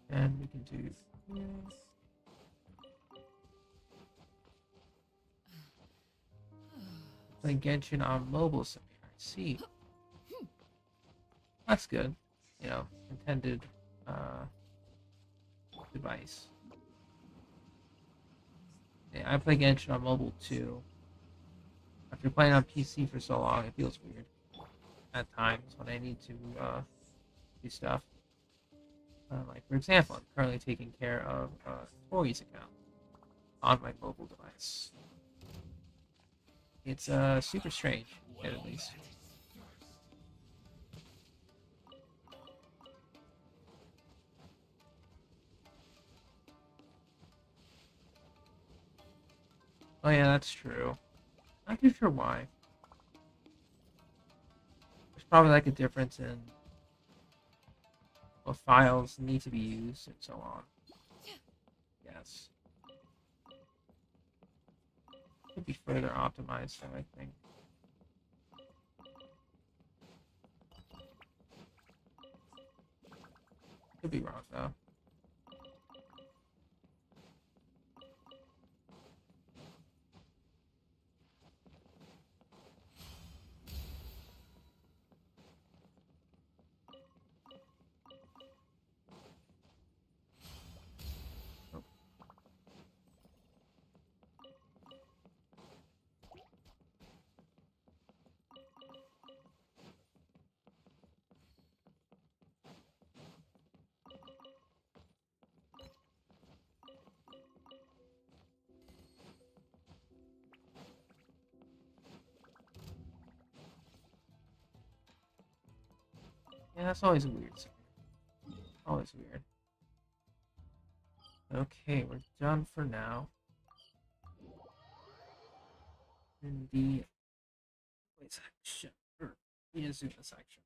And we can do this. Play Genshin on mobile simulator. I see. That's good. You know, intended device. Yeah, I play Genshin on mobile too. After playing on PC for so long, it feels weird at times when I need to do stuff. Like, for example, I'm currently taking care of Tori's account on my mobile device. It's super strange, at least. Oh yeah, that's true. Not too sure why. There's probably like a difference in what files need to be used and so on. Yes. Could be further optimized though, I think. Could be wrong though. Yeah, that's always weird. Always weird. Okay, we're done for now. In the wait section, or the Azuma section.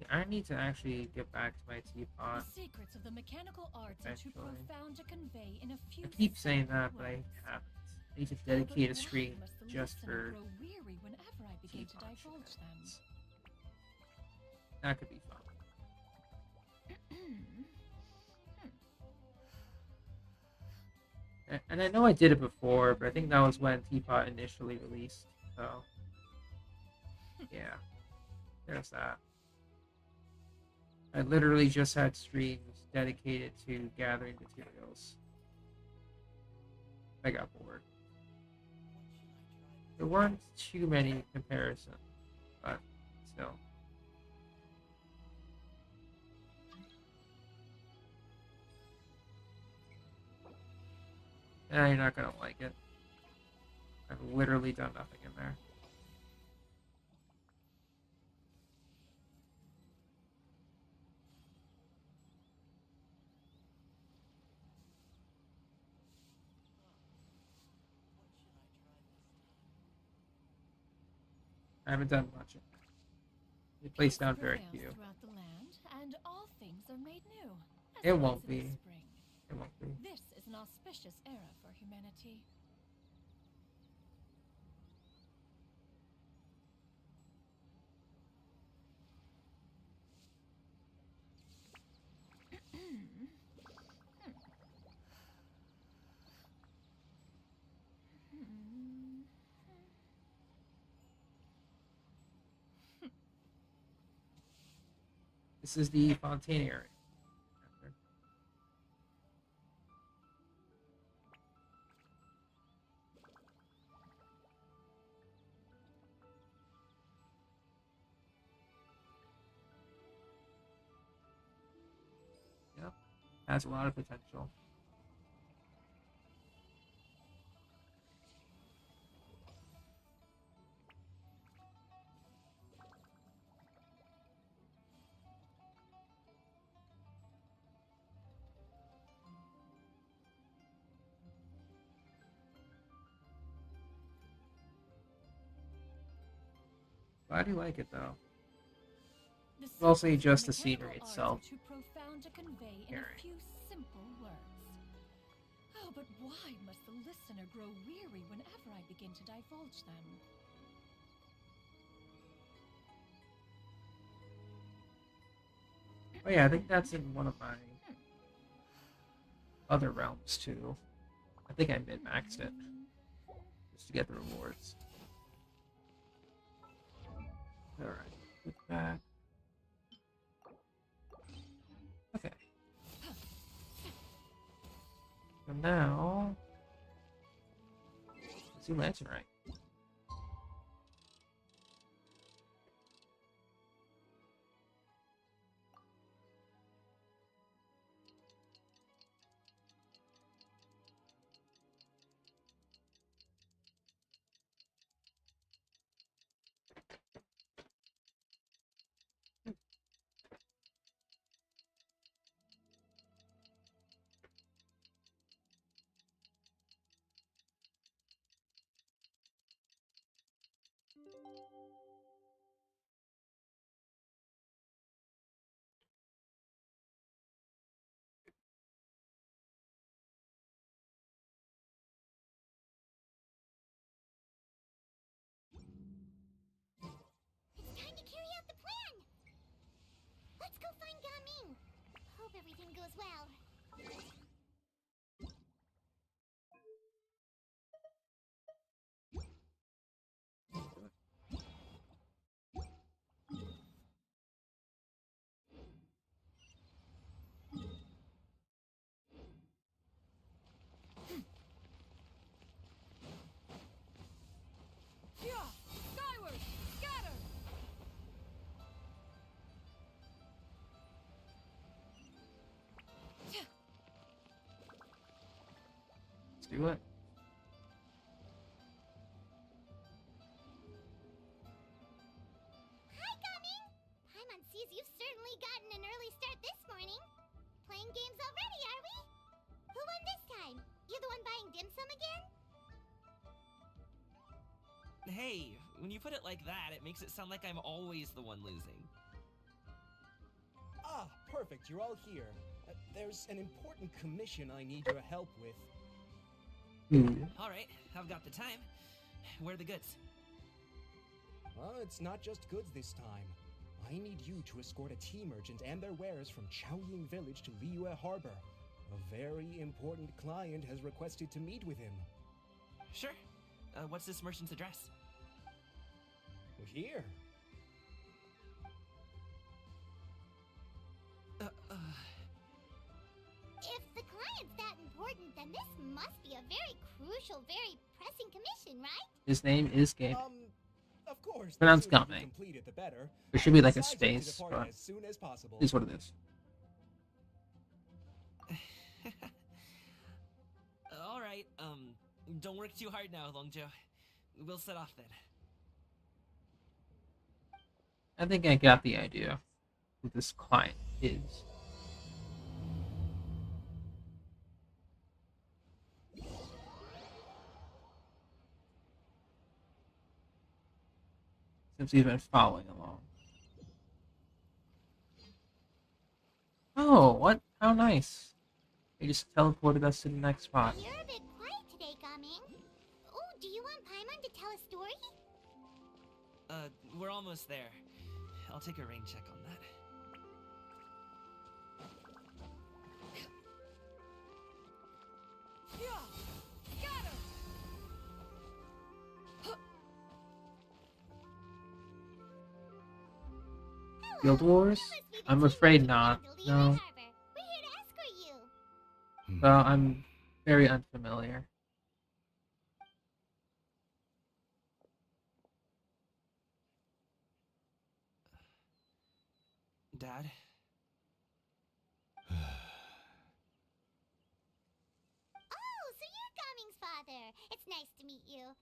Yeah, I need to actually get back to my teapot. The secrets of the mechanical arts are too Eventually. profound to convey in a few. I keep saying that, simple but I words. haven't. I need to dedicate a But why stream must the just listener for grow weary whenever I begin to teapot divulge them? shenanigans. That could be fun. And I know I did it before, but I think that was when Teapot initially released. So, yeah, there's that. I literally just had streams dedicated to gathering materials. I got bored. There weren't too many comparisons, but still. You're not gonna like it. I've literally done nothing in there. I haven't done much in there. The place Peace sounds very prevails cute. throughout the land, and all things are made new. As It the won't rising of be. spring. It won't be. This is an auspicious era for humanity. This is the Fontaine area. Yep. Has a lot of potential. I do like it though. The Mostly secrets of just the mechanical scenery arts itself. are too profound to convey in Scary. a few simple words. Oh, but why must the listener grow weary whenever I begin to divulge them? Oh yeah, I think that's in one of my other realms too. I think I min-maxed it just to get the rewards. Alright, put that. Okay. So now, let's do Lantern Rite. It's time to carry out the plan! Let's go find Gaming! Hope everything goes well. Yeah! Skyward! Scatter! Let's do it. Hi, Gaming! Paimon sees you've certainly gotten an early start this morning. Playing games already, are we? Who won this time? You the one buying dim sum again? Hey, when you put it like that, it makes it sound like I'm always the one losing. Ah, perfect. You're all here. There's an important commission I need your help with. All right, I've got the time. Where are the goods? Well, it's not just goods this time. I need you to escort a tea merchant and their wares from Chaoying Village to Liyue Harbor. A very important client has requested to meet with him. Sure. What's this merchant's address? Here. If the client's that important, then this must be a very crucial, very pressing commission, right? His name is Gabe. Of course. the Pronounced sooner we Gaming. complete it, the better. There should be And like a besides, we need to space, depart but as soon as possible. it is what it is. All right, don't work too hard now, Longjo. We'll set off then. I think I got the idea who this client is. Since he's been following along. Oh, what? How nice. They just teleported us to the next spot. You're a bit quiet today, Gaming. Oh, do you want Paimon to tell a story? We're almost there. I'll take a rain check on that. Yeah! Scatter! Guild Wars? You must be the I'm team afraid merchant not. going to Liyue No. Harbor. We're here to escort you. Well, I'm very unfamiliar. Dad? Oh, so you're Gaming's father. It's nice to meet you.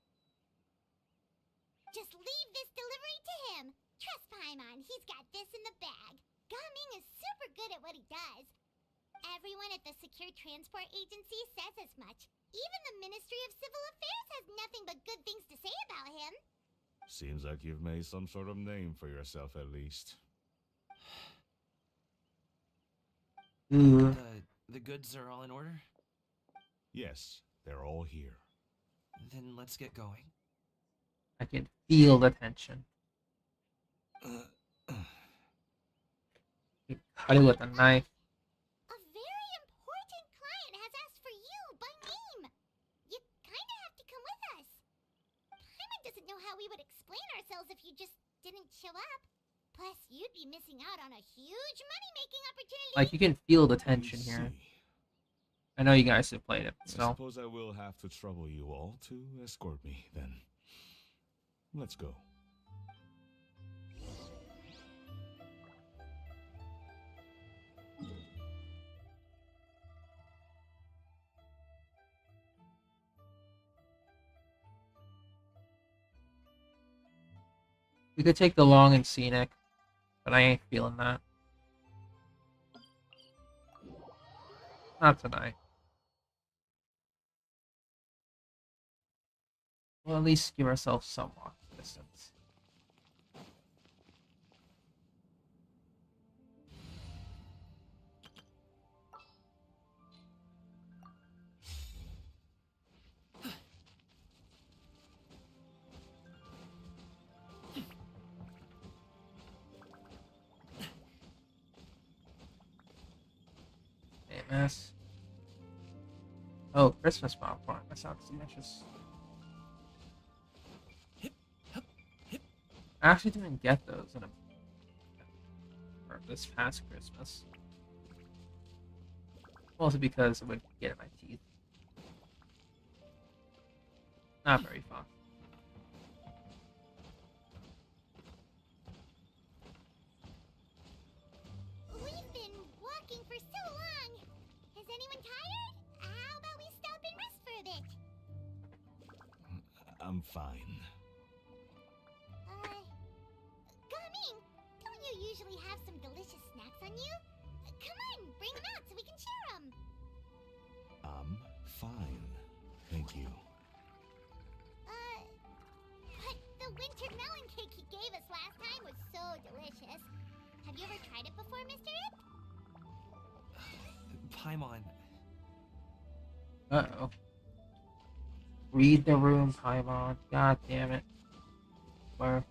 Just leave this delivery to him. Trust Paimon, he's got this in the bag. Gaming is super good at what he does. Everyone at the Secure Transport Agency says as much. Even the Ministry of Civil Affairs has nothing but good things to say about him. Seems like you've made some sort of name for yourself at least. Ooh. The goods are all in order? Yes, they're all here. Then let's get going. I can feel the tension. You cut it with a knife. A very important client has asked for you by name. You kinda have to come with us. Paimon doesn't know how we would explain ourselves if you just didn't show up. Plus, you'd be missing out on a huge money-making opportunity. Like, you can feel the tension here. I know you guys have played it, I so. suppose I will have to trouble you all to escort me, then. Let's go. We could take the long and scenic, but I ain't feeling that. Not tonight. We'll at least give ourselves some walking distance. Hey, miss. Oh, Christmas popcorn. That sounds delicious. I actually didn't get those in or this past Christmas. Mostly because it would get in my teeth. Not very fun. We've been walking for so long. Is anyone tired? How about we stop and rest for a bit? I'm fine. Gaming, don't you usually have some delicious snacks on you? Come on, bring them out so we can share them. I'm fine. Thank you. But the winter melon cake he gave us last time was so delicious. Have you ever tried it before, Mr. Ip? Paimon. Uh-oh. Read the room, Paimon. God damn it. Where?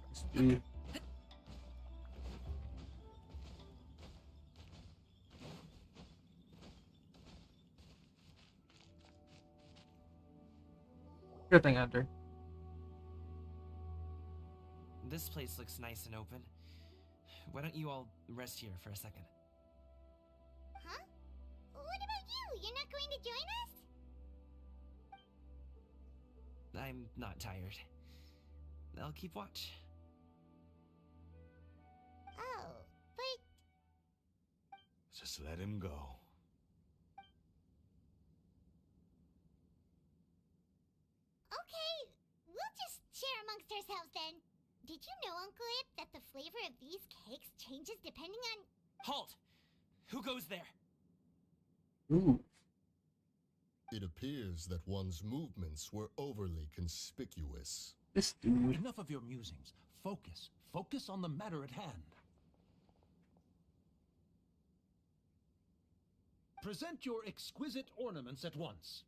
This dude. Good thing, Hunter. This place looks nice and open. Why don't you all rest here for a second? Huh? What about you? You're not going to join us? I'm not tired. I'll keep watch. Oh, but Just let him go. okay, we'll just share amongst ourselves then. Did you know, Uncle Ip, that the flavor of these cakes changes depending on... Halt! Who goes there? Ooh. It appears that one's movements were overly conspicuous. This dude. Enough of your musings. Focus. Focus on the matter at hand. Present your exquisite ornaments at once.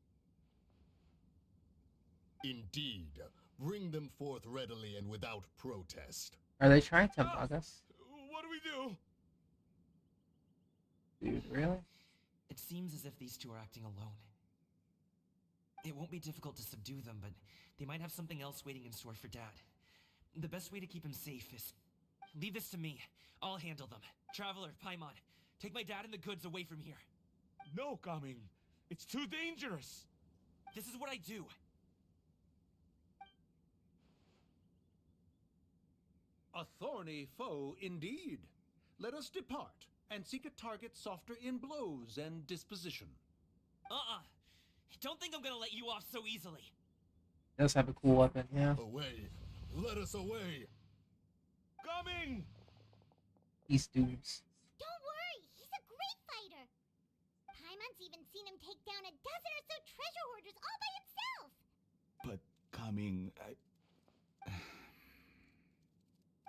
Indeed. Bring them forth readily and without protest. Are they trying to bug us? What do we do? Dude, really? It seems as if these two are acting alone. It won't be difficult to subdue them, but they might have something else waiting in store for Dad. The best way to keep him safe is... leave this to me. I'll handle them. Traveler, Paimon, take my dad and the goods away from here. No, Gaming. It's too dangerous. This is what I do. A thorny foe indeed. Let us depart and seek a target softer in blows and disposition. Don't think I'm gonna let you off so easily. Does have a cool weapon, yeah. Away! Let us away! Gaming! These dudes. Don't worry, he's a great fighter. Paimon's even seen him take down a dozen or so treasure hoarders all by himself. But coming,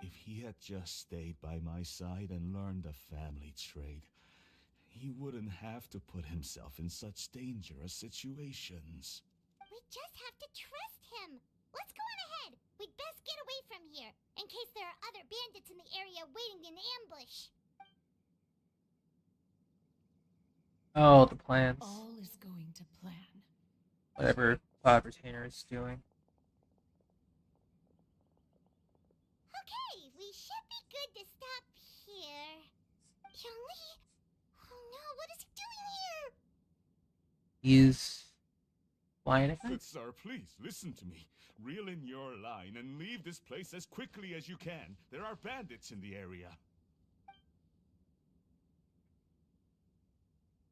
if he had just stayed by my side and learned the family trade, he wouldn't have to put himself in such dangerous situations. We just have to trust him. Let's go on ahead. We'd best get away from here, in case there are other bandits in the area waiting in ambush. Oh, the plans. All is going to plan. Whatever Cloud Retainer is doing. Okay, we should be good to stop here. Zhongli? Oh no, what is he doing here? He's flying again? Good sir, please listen to me. Reel in your line and leave this place as quickly as you can. There are bandits in the area.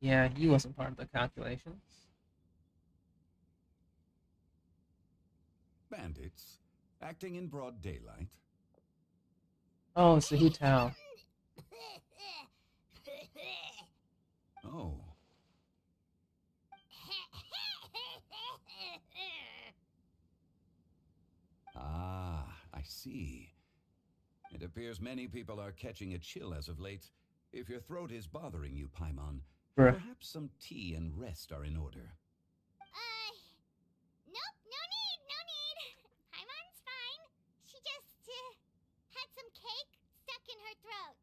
Yeah, he wasn't part of the calculations. Bandits? Acting in broad daylight? Oh, it's the Hu Tao. Oh. Ah, I see. It appears many people are catching a chill as of late. If your throat is bothering you, Paimon, Bruh. perhaps some tea and rest are in order. Nope, no need. Paimon's fine. She just, had some cake stuck in her throat.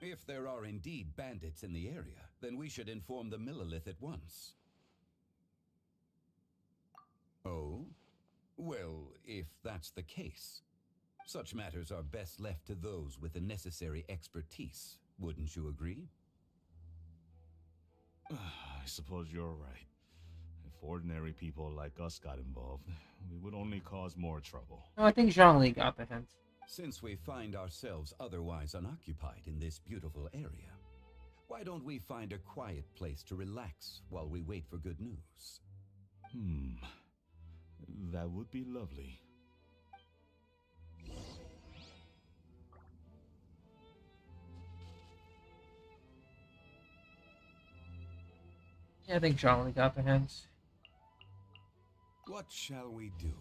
If there are indeed bandits in the area, then we should inform the Millilith at once. Oh? Well, if that's the case, such matters are best left to those with the necessary expertise, wouldn't you agree? I suppose you're right. If ordinary people like us got involved, we would only cause more trouble. No, I think Zhongli got the hint. Since we find ourselves otherwise unoccupied in this beautiful area, why don't we find a quiet place to relax while we wait for good news? That would be lovely. Yeah, I think Zhongli got the hint. What shall we do?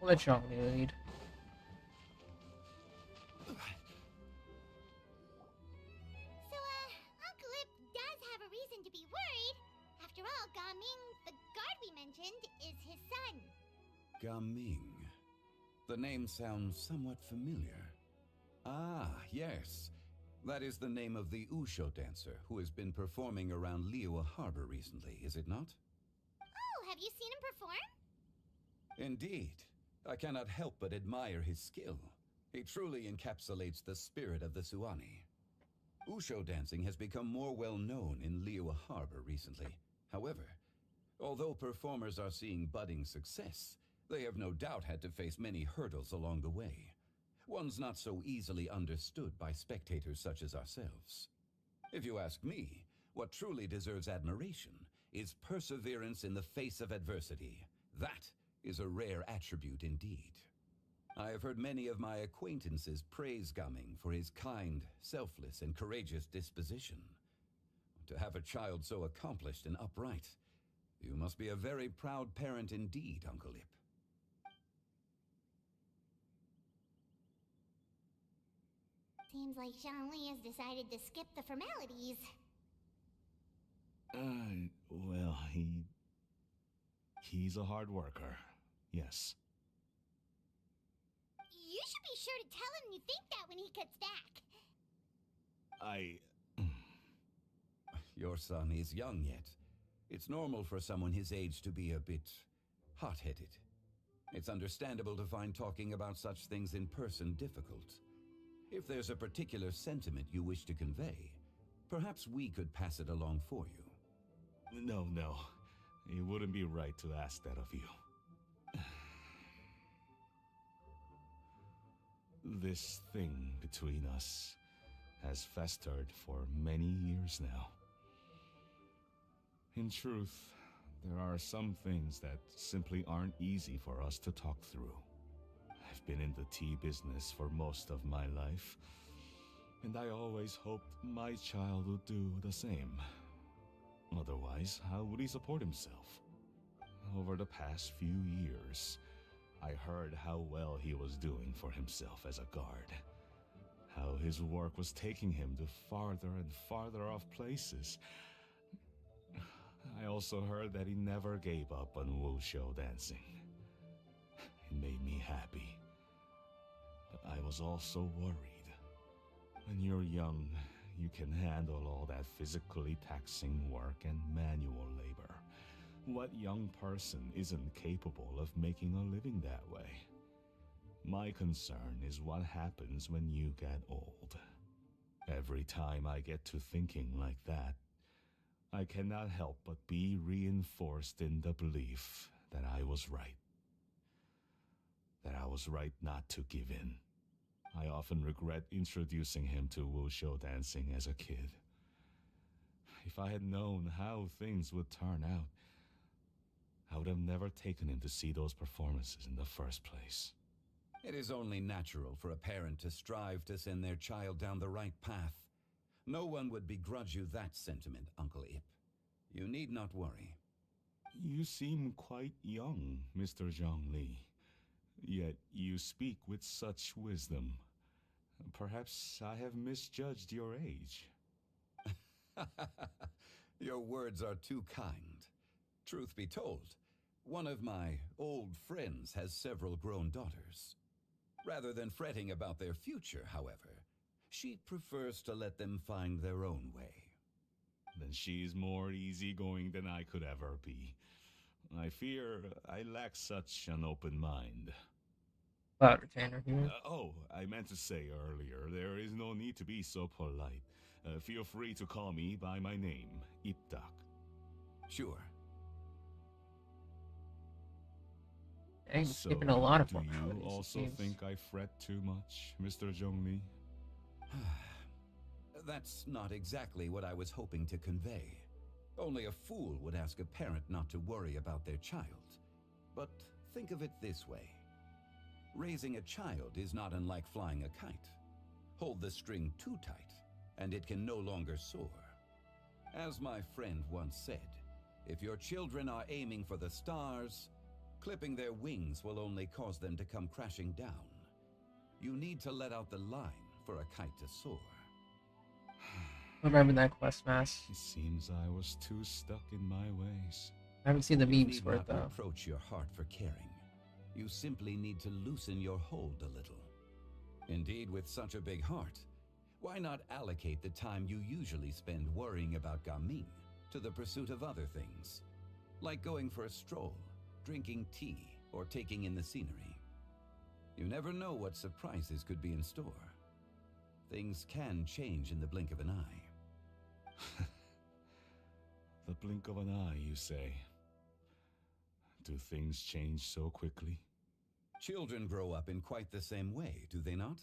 We'll let Zhongli lead. So, Uncle Ip does have a reason to be worried. After all, Gaming, the guard we mentioned, is his son. Gaming. The name sounds somewhat familiar. Ah, yes. That is the name of the Usho dancer who has been performing around Liyue Harbor recently, is it not? Oh, have you seen him perform? Indeed. I cannot help but admire his skill. He truly encapsulates the spirit of the Suani. Usho dancing has become more well known in Liyue Harbor recently. However, although performers are seeing budding success, they have no doubt had to face many hurdles along the way. Ones not so easily understood by spectators such as ourselves. If you ask me, what truly deserves admiration is perseverance in the face of adversity. That is a rare attribute indeed. I have heard many of my acquaintances praise Gaming for his kind, selfless, and courageous disposition. To have a child so accomplished and upright, you must be a very proud parent indeed, Uncle Ip. Seems like Zhongli has decided to skip the formalities. Well, he's a hard worker. Yes. You should be sure to tell him you think that when he gets back. Your son is young yet. It's normal for someone his age to be a bit hot-headed. It's understandable to find talking about such things in person difficult. If there's a particular sentiment you wish to convey, perhaps we could pass it along for you. No. It wouldn't be right to ask that of you. This thing between us has festered for many years now. In truth, there are some things that simply aren't easy for us to talk through. been in the tea business for most of my life, and I always hoped my child would do the same. Otherwise, how would he support himself? Over the past few years, I heard how well he was doing for himself as a guard. How his work was taking him to farther and farther off places. I also heard that he never gave up on wushou dancing. It made me happy. But I was also worried. When you're young, you can handle all that physically taxing work and manual labor. What young person isn't capable of making a living that way? My concern is what happens when you get old. Every time I get to thinking like that, I cannot help but be reinforced in the belief that I was right. That I was right not to give in. I often regret introducing him to wushou dancing as a kid. If I had known how things would turn out, I would have never taken him to see those performances in the first place. It is only natural for a parent to strive to send their child down the right path. No one would begrudge you that sentiment, Uncle Ip. You need not worry. You seem quite young, Mr. Zhongli. Yet you speak with such wisdom. Perhaps I have misjudged your age. Your words are too kind. Truth be told, one of my old friends has several grown daughters. Rather than fretting about their future, however, she prefers to let them find their own way. Then she's more easygoing than I could ever be. I fear I lack such an open mind. Cloud retainer here. I meant to say earlier, there is no need to be so polite. Feel free to call me by my name, Iptak. Sure. Dang, So, skipping a lot of do you formalities, it also seems. think I fret too much, Mr. Zhongli? That's not exactly what I was hoping to convey. Only a fool would ask a parent not to worry about their child. But think of it this way. Raising a child is not unlike flying a kite. Hold the string too tight, and it can no longer soar. As my friend once said, if your children are aiming for the stars, clipping their wings will only cause them to come crashing down. You need to let out the line for a kite to soar. Remember that quest mass. It seems I was too stuck in my ways. I haven't seen the You memes need for it not though. reproach your heart for caring. You simply need to loosen your hold a little. Indeed, with such a big heart, why not allocate the time you usually spend worrying about Gaming to the pursuit of other things, like going for a stroll, drinking tea, or taking in the scenery? You never know what surprises could be in store. Things can change in the blink of an eye. The blink of an eye, you say? Do things change so quickly? Children grow up in quite the same way, do they not?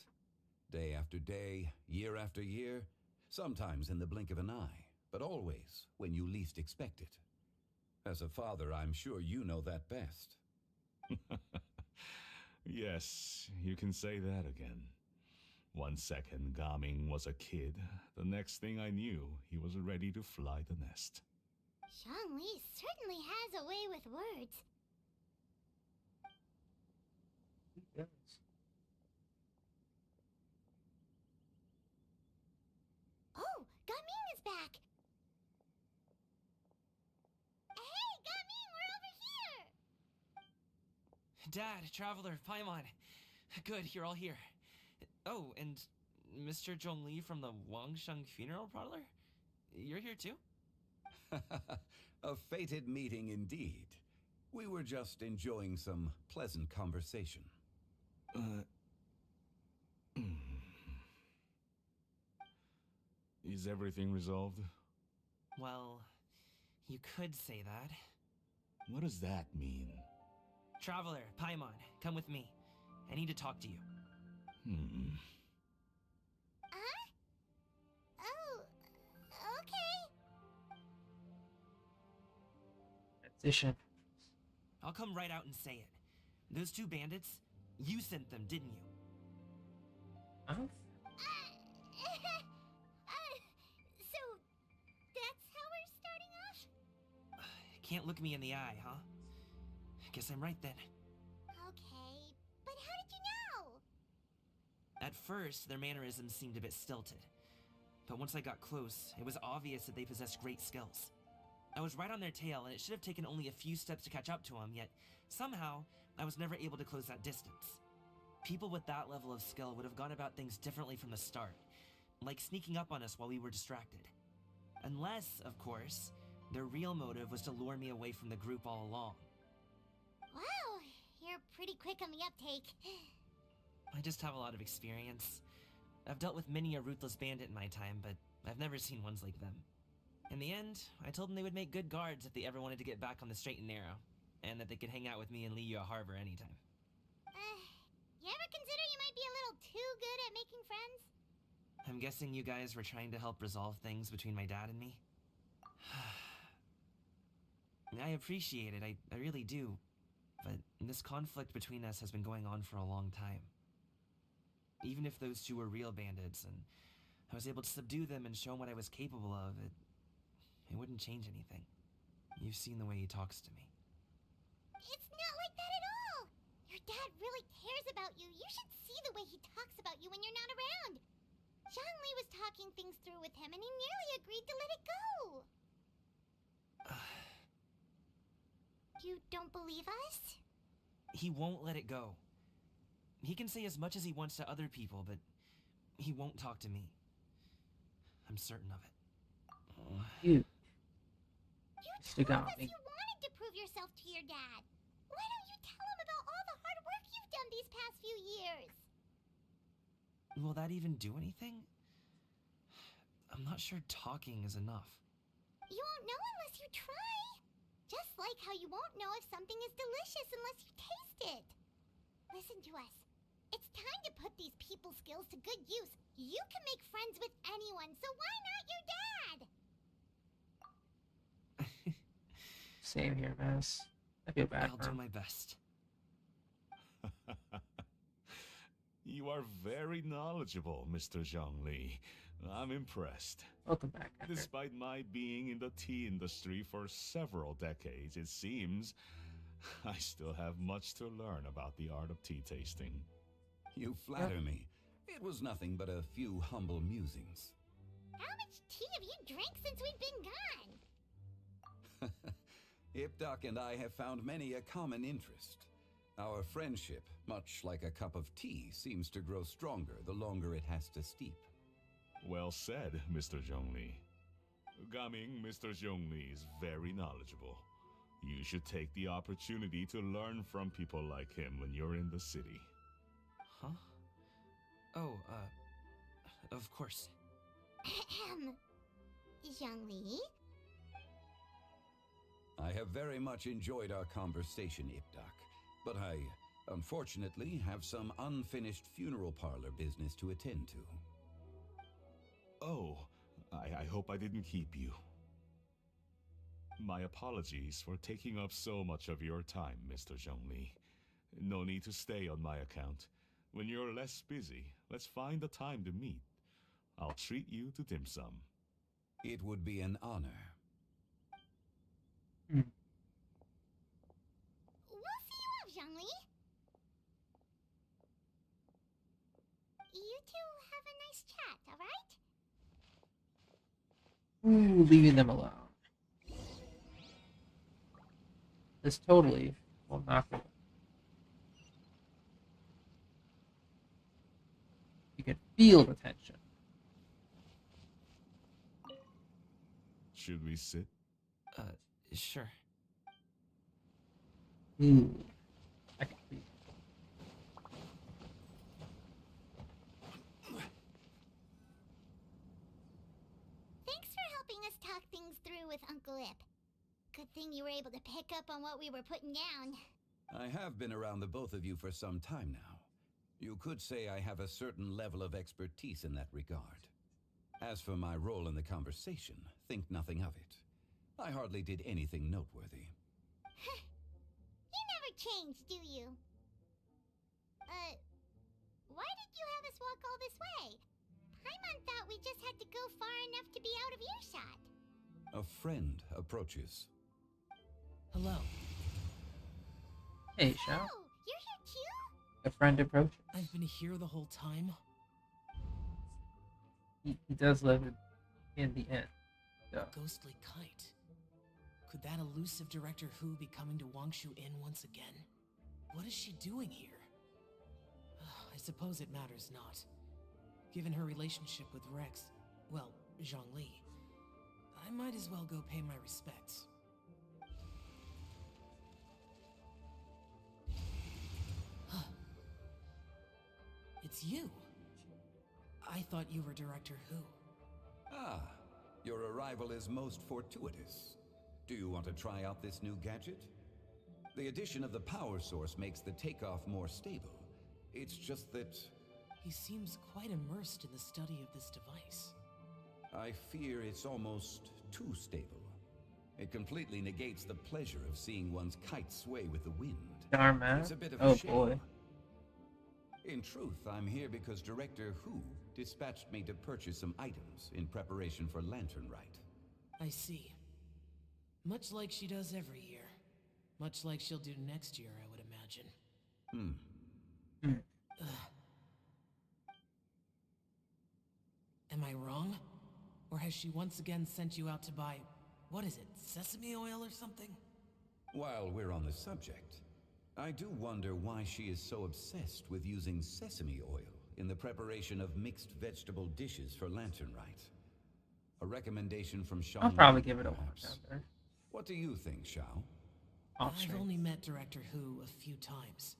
Day after day, year after year, sometimes in the blink of an eye, but always when you least expect it. As a father, I'm sure you know that best. Yes, you can say that again. 1 second, Gaming was a kid. The next thing I knew, he was ready to fly the nest. Zhongli certainly has a way with words. Yes. Oh, Gaming is back! Hey, Gaming, we're over here! Dad, Traveler, Paimon. Good, you're all here. Oh, and Mr. Zhongli from the Wangsheng Funeral Parlor? You're here too? A fated meeting indeed. We were just enjoying some pleasant conversation. Is everything resolved? Well, you could say that. What does that mean? Traveler, Paimon, come with me. I need to talk to you. Huh? Oh, okay. Transition. I'll come right out and say it. Those two bandits, You sent them, didn't you? Huh? So, that's how we're starting off? Can't look me in the eye, huh? Guess I'm right then. Okay, but how did you know? At first, their mannerisms seemed a bit stilted. But once I got close, it was obvious that they possessed great skills. I was right on their tail, and it should have taken only a few steps to catch up to them, yet somehow, I was never able to close that distance. People with that level of skill would have gone about things differently from the start, like sneaking up on us while we were distracted. Unless, of course, their real motive was to lure me away from the group all along. Wow, you're pretty quick on the uptake. I just have a lot of experience. I've dealt with many a ruthless bandit in my time, but I've never seen ones like them. In the end, I told them they would make good guards if they ever wanted to get back on the straight and narrow, and that they could hang out with me in Liyue Harbor anytime. You ever consider you might be a little too good at making friends? I'm guessing you guys were trying to help resolve things between my dad and me? I appreciate it, I really do. But this conflict between us has been going on for a long time. Even if those two were real bandits, and I was able to subdue them and show them what I was capable of, it wouldn't change anything. You've seen the way he talks to me. It's not like that at all! Your dad really cares about you. You should see the way he talks about you when you're not around. Zhongli was talking things through with him, and he nearly agreed to let it go. You don't believe us? He won't let it go. He can say as much as he wants to other people, but he won't talk to me. I'm certain of it. You told us you wanted to prove yourself to your dad. Why don't you tell him about all the hard work you've done these past few years? Will that even do anything? I'm not sure talking is enough. You won't know unless you try. Just like how you won't know if something is delicious unless you taste it. Listen to us. It's time to put these people skills to good use. You can make friends with anyone, so why not your dad? Same here, Miss. I feel bad I'll for do him. my best. You are very knowledgeable, Mr. Zhongli. I'm impressed. Welcome back, Hunter. Despite my being in the tea industry for several decades, it seems I still have much to learn about the art of tea tasting. You flatter me. It was nothing but a few humble musings. How much tea have you drank since we've been gone? Ipdak and I have found many a common interest. Our friendship, much like a cup of tea, seems to grow stronger the longer it has to steep. Well said, Mr. Zhongli. Gaming, Mr. Zhongli is very knowledgeable. You should take the opportunity to learn from people like him when you're in the city. Huh? Oh, of course. Zhongli? I have very much enjoyed our conversation, Ipdak, but I, unfortunately, have some unfinished funeral parlor business to attend to. Oh, I hope I didn't keep you. My apologies for taking up so much of your time, Mr. Zhongli. No need to stay on my account. When you're less busy, let's find a time to meet. I'll treat you to dim sum. It would be an honor. We'll see you off, Zhongli. You two have a nice chat, alright? Ooh, leaving them alone. This totally will knock them. You can feel the tension. Should we sit? Sure. Ooh, I can feel. Thanks for helping us talk things through with Uncle Ip. Good thing you were able to pick up on what we were putting down. I have been around the both of you for some time now. You could say I have a certain level of expertise in that regard. As for my role in the conversation, think nothing of it. I hardly did anything noteworthy. You never change, do you? Why did you have us walk all this way? Paimon thought we just had to go far enough to be out of earshot. A friend approaches. Hello. Hey, Shao. Oh, you're here too? A friend approaches. I've been here the whole time. He does live in the inn. So. Ghostly kite. Could that elusive Director Who be coming to Wangshu Inn once again? What is she doing here? I suppose it matters not. Given her relationship with Rex, well, Zhongli, I might as well go pay my respects. It's you. I thought you were Director Who. Ah, your arrival is most fortuitous. Do you want to try out this new gadget? The addition of the power source makes the takeoff more stable. It's just that... He seems quite immersed in the study of this device. I fear it's almost too stable. It completely negates the pleasure of seeing one's kite sway with the wind. Darn man. It's a bit of Oh a shame. boy. In truth, I'm here because Director Who dispatched me to purchase some items in preparation for Lantern Rite. I see. Much like she does every year. Much like she'll do next year, I would imagine. Am I wrong? Or has she once again sent you out to buy, what is it, sesame oil or something? While we're on the subject, I do wonder why she is so obsessed with using sesame oil in the preparation of mixed vegetable dishes for Lantern Rite. A recommendation from Sean. I'll probably give it a watch perhaps. out there. What do you think, Shao? Off I've stream. only met Director Who a few times.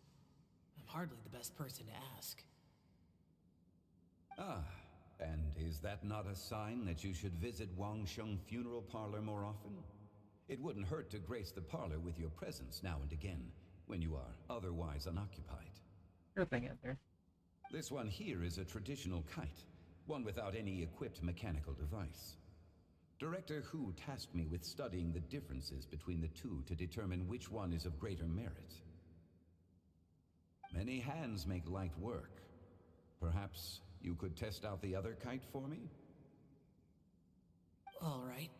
I'm hardly the best person to ask. Ah, and is that not a sign that you should visit Wangsheng Funeral Parlor more often? It wouldn't hurt to grace the parlor with your presence now and again, when you are otherwise unoccupied. Sure thing, Enter. This one here is a traditional kite, one without any equipped mechanical device. Director Who tasked me with studying the differences between the two to determine which one is of greater merit. Many hands make light work. Perhaps you could test out the other kite for me? All right.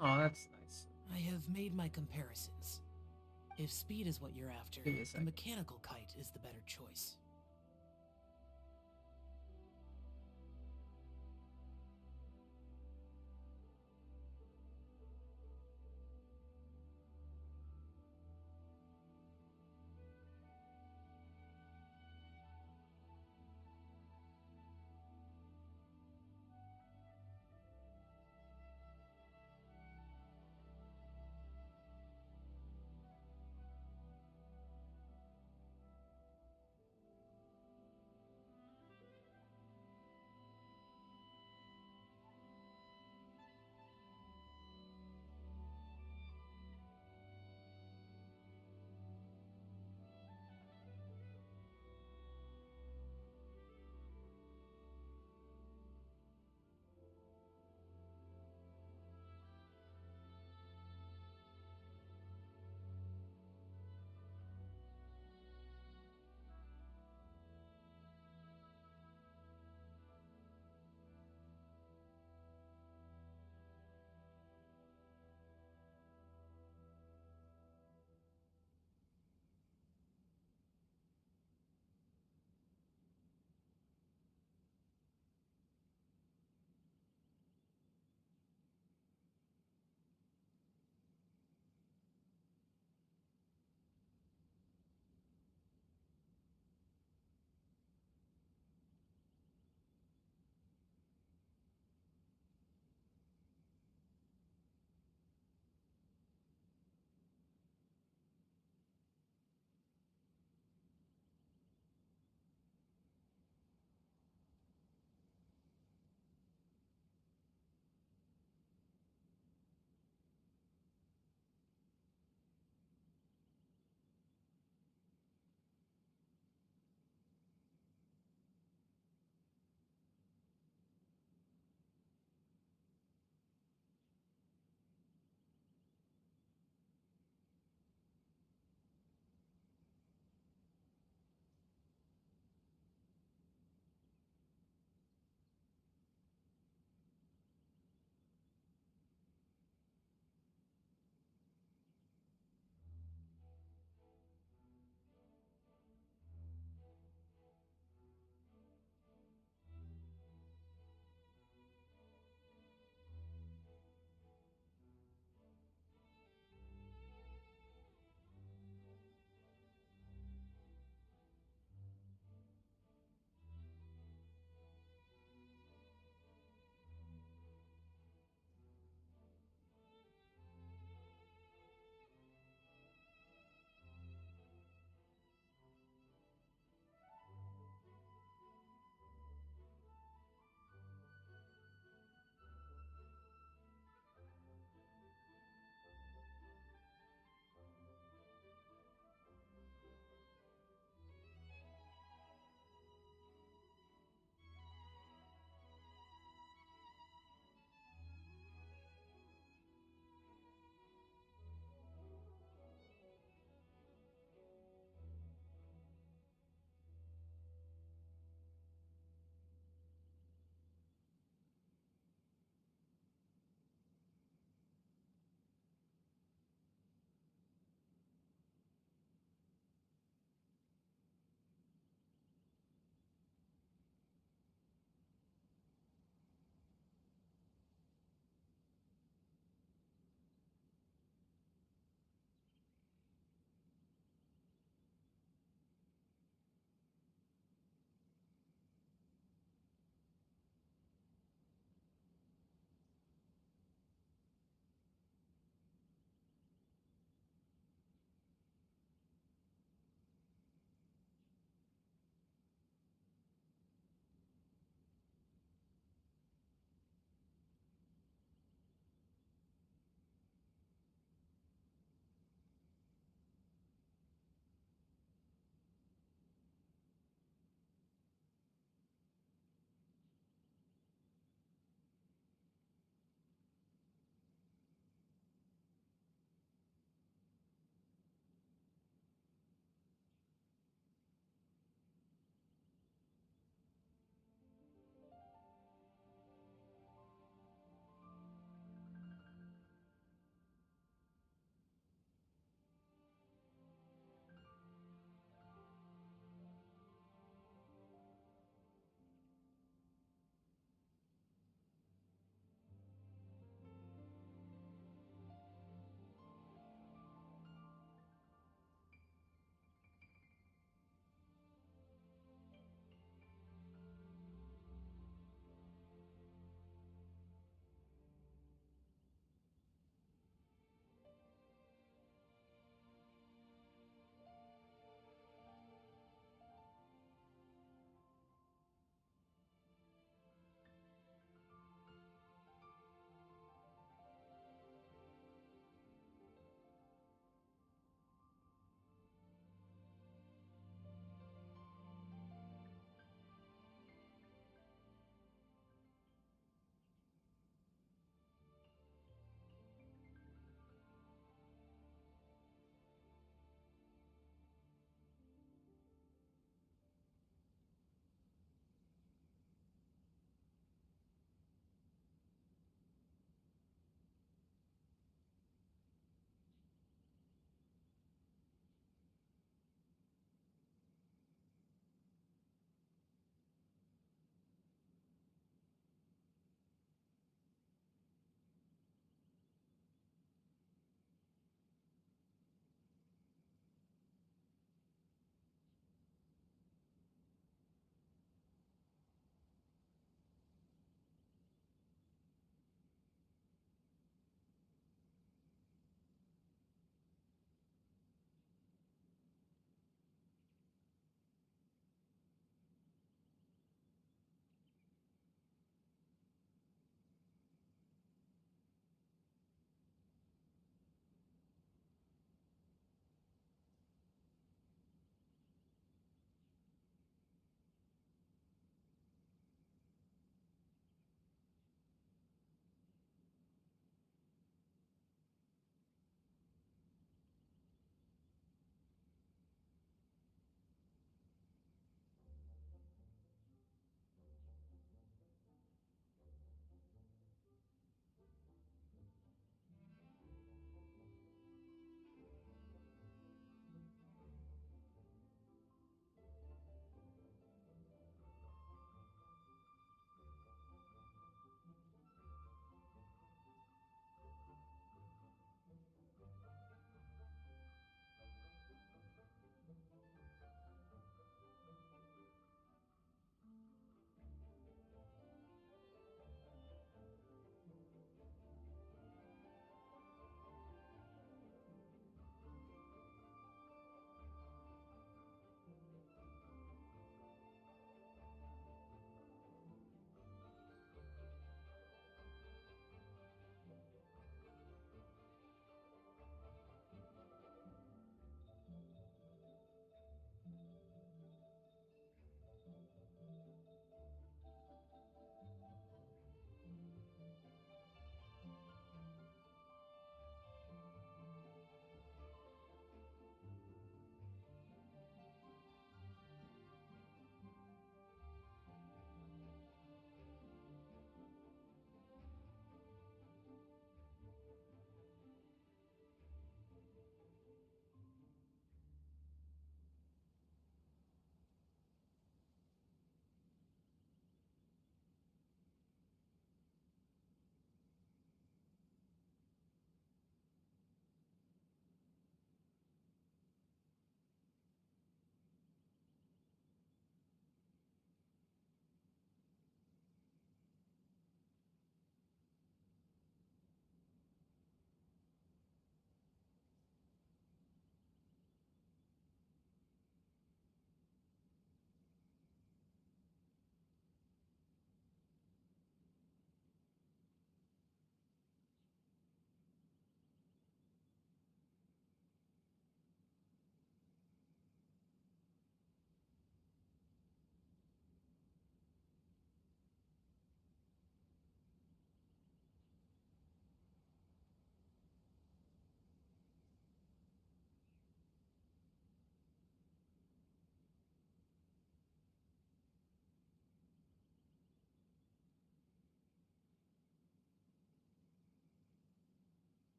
Oh, that's nice. I have made my comparisons. If speed is what you're after, Give me a the sec. mechanical kite is the better choice.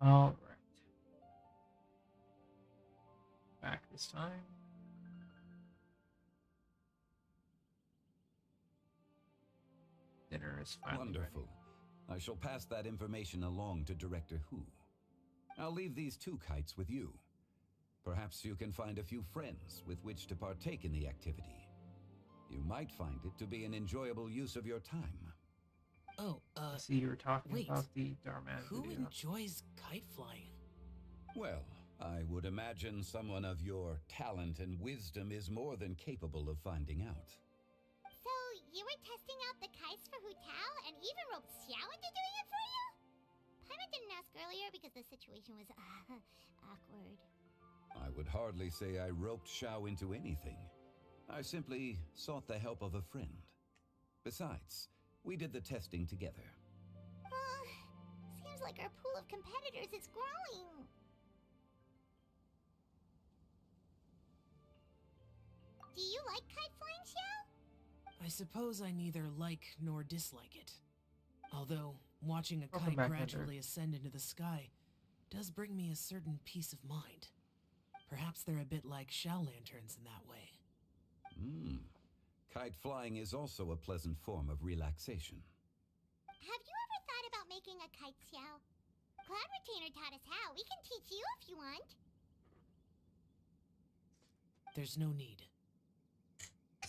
All right. Back this time. Dinner is finally Wonderful. I shall pass that information along to Director Hu. I'll leave these 2 kites with you. Perhaps you can find a few friends with which to partake in the activity. You might find it to be an enjoyable use of your time. Oh, ready. See, you were talking wait. about the Darman Who video. enjoys kite flying? Well, I would imagine someone of your talent and wisdom is more than capable of finding out. So, you were testing out the kites for Hu Tao and even roped Xiao into doing it for you? Paimon didn't ask earlier because the situation was awkward. I would hardly say I roped Xiao into anything. I simply sought the help of a friend. Besides, we did the testing together. Seems like our pool of competitors is growing. Do you like kite flying, Xiao? I suppose I neither like nor dislike it. Although, watching a Welcome kite back, gradually ascend into the sky does bring me a certain peace of mind. Perhaps they're a bit like shell lanterns in that way. Kite flying is also a pleasant form of relaxation. Have you ever thought about making a kite, Xiao? Cloud Retainer taught us how. We can teach you if you want. There's no need.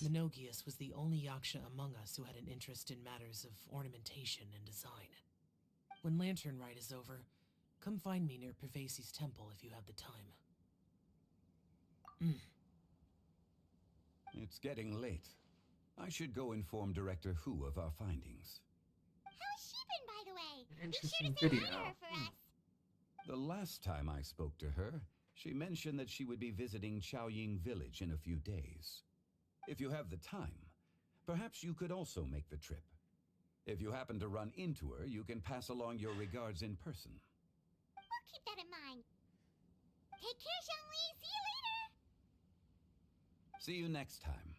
Minogius was the only Yaksha among us who had an interest in matters of ornamentation and design. When Lantern Rite is over, come find me near Pervasi's temple if you have the time. It's getting late. I should go inform Director Hu of our findings. How's she been, by the way? An Be sure interesting to say video. hi to her for us. The last time I spoke to her, she mentioned that she would be visiting Chaoying Village in a few days. If you have the time, perhaps you could also make the trip. If you happen to run into her, you can pass along your regards in person. We'll keep that in mind. Take care, Zhongli. See you later. See you next time.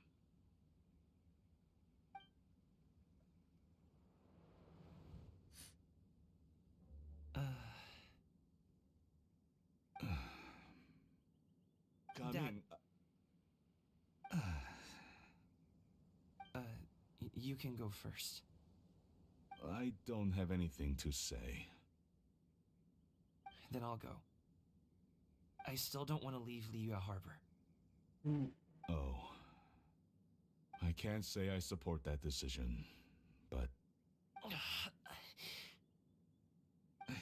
Coming. You can go first. I don't have anything to say. Then I'll go. I still don't want to leave Liyue Harbor. Oh. I can't say I support that decision, but...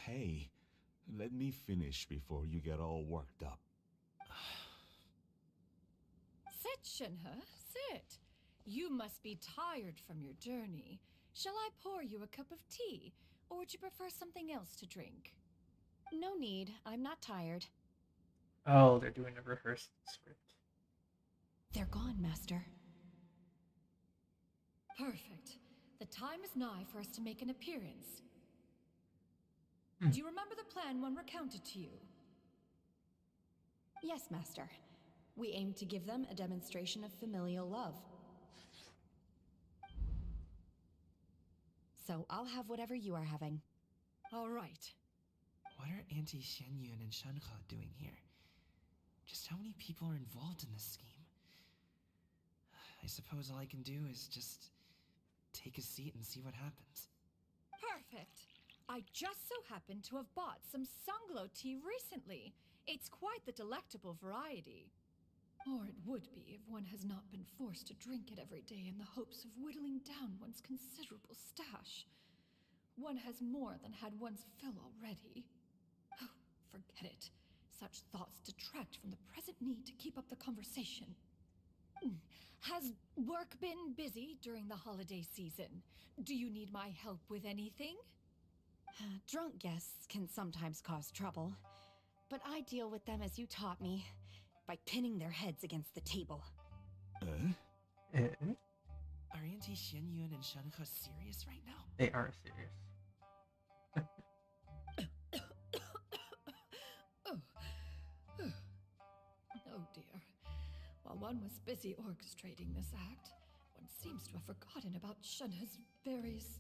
Hey, let me finish before you get all worked up. Sit, Shenhe, sit. You must be tired from your journey. Shall I pour you a cup of tea, or would you prefer something else to drink? No need. I'm not tired. Oh, they're doing a rehearsed script. They're gone, Master. Perfect. The time is nigh for us to make an appearance. Hmm. Do you remember the plan one recounted to you? Yes, Master. We aim to give them a demonstration of familial love. So I'll have whatever you are having. All right. What are Auntie Xianyun and Shenhe doing here? Just how many people are involved in this scheme? I suppose all I can do is just take a seat and see what happens. Perfect. I just so happen to have bought some Sunglow tea recently. It's quite the delectable variety. Or it would be if one has not been forced to drink it every day in the hopes of whittling down one's considerable stash. One has more than had one's fill already. Oh, forget it. Such thoughts detract from the present need to keep up the conversation. Has work been busy during the holiday season? Do you need my help with anything? Drunk guests can sometimes cause trouble, but I deal with them as you taught me, by pinning their heads against the table. Eh? Are Auntie Xianyun and Shenhe serious right now? They are serious. Oh dear. While one was busy orchestrating this act, one seems to have forgotten about Shenhe's various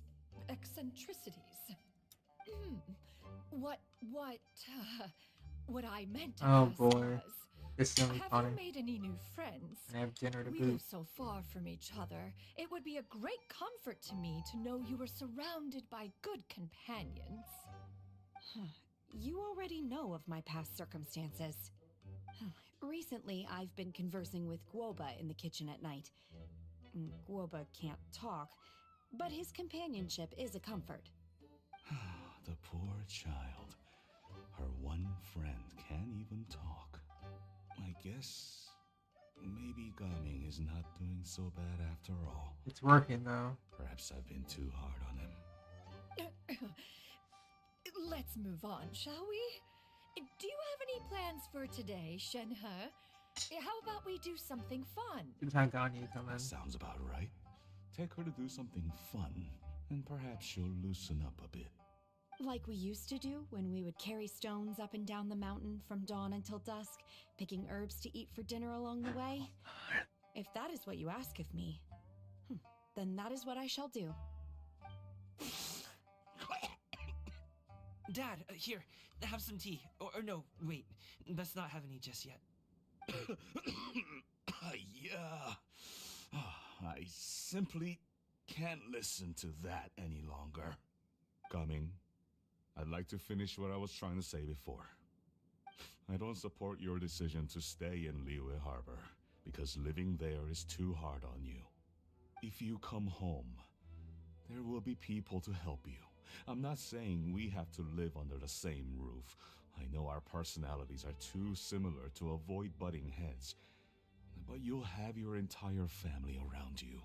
eccentricities. What I meant to Oh ask boy. was, This is gonna be have funny. you made any new friends? And I have dinner to We boot. live so far from each other. It would be a great comfort to me to know you were surrounded by good companions. You already know of my past circumstances. Recently, I've been conversing with Guoba in the kitchen at night. Guoba can't talk, but his companionship is a comfort. The poor child. Her one friend can't even talk. I guess maybe Gaming is not doing so bad after all. It's working though. Perhaps I've been too hard on him. Let's move on, shall we? Do you have any plans for today, Shenhe? How about we do something fun? Sometimes Ganyu come in. That sounds about right. Take her to do something fun, and perhaps she'll loosen up a bit. Like we used to do when we would carry stones up and down the mountain from dawn until dusk, picking herbs to eat for dinner along the way? If that is what you ask of me, then that is what I shall do. Dad, here, have some tea. Or no, wait, let's not have any just yet. Yeah. I simply can't listen to that any longer. Coming. I'd like to finish what I was trying to say before. I don't support your decision to stay in Liyue Harbor, because living there is too hard on you. If you come home, there will be people to help you. I'm not saying we have to live under the same roof. I know our personalities are too similar to avoid butting heads. But you'll have your entire family around you.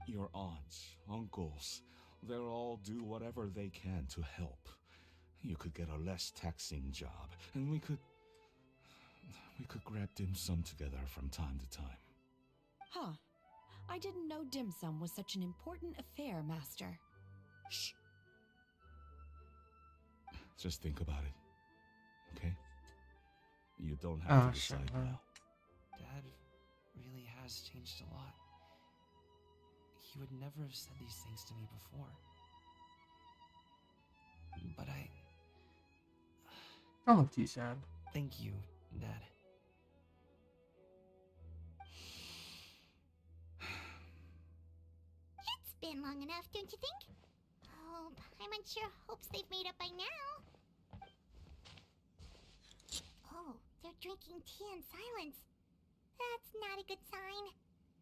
Your aunts, uncles, they'll all do whatever they can to help. You could get a less taxing job, and we could grab dim sum together from time to time. Huh. I didn't know dim sum was such an important affair, Master. Shh. Just think about it, okay? You don't have to decide now. Dad really has changed a lot. He would never have said these things to me before. But Don't look too sad. Thank you, Dad. It's been long enough, don't you think? Oh, Paimon sure hopes they've made up by now. Oh, they're drinking tea in silence. That's not a good sign.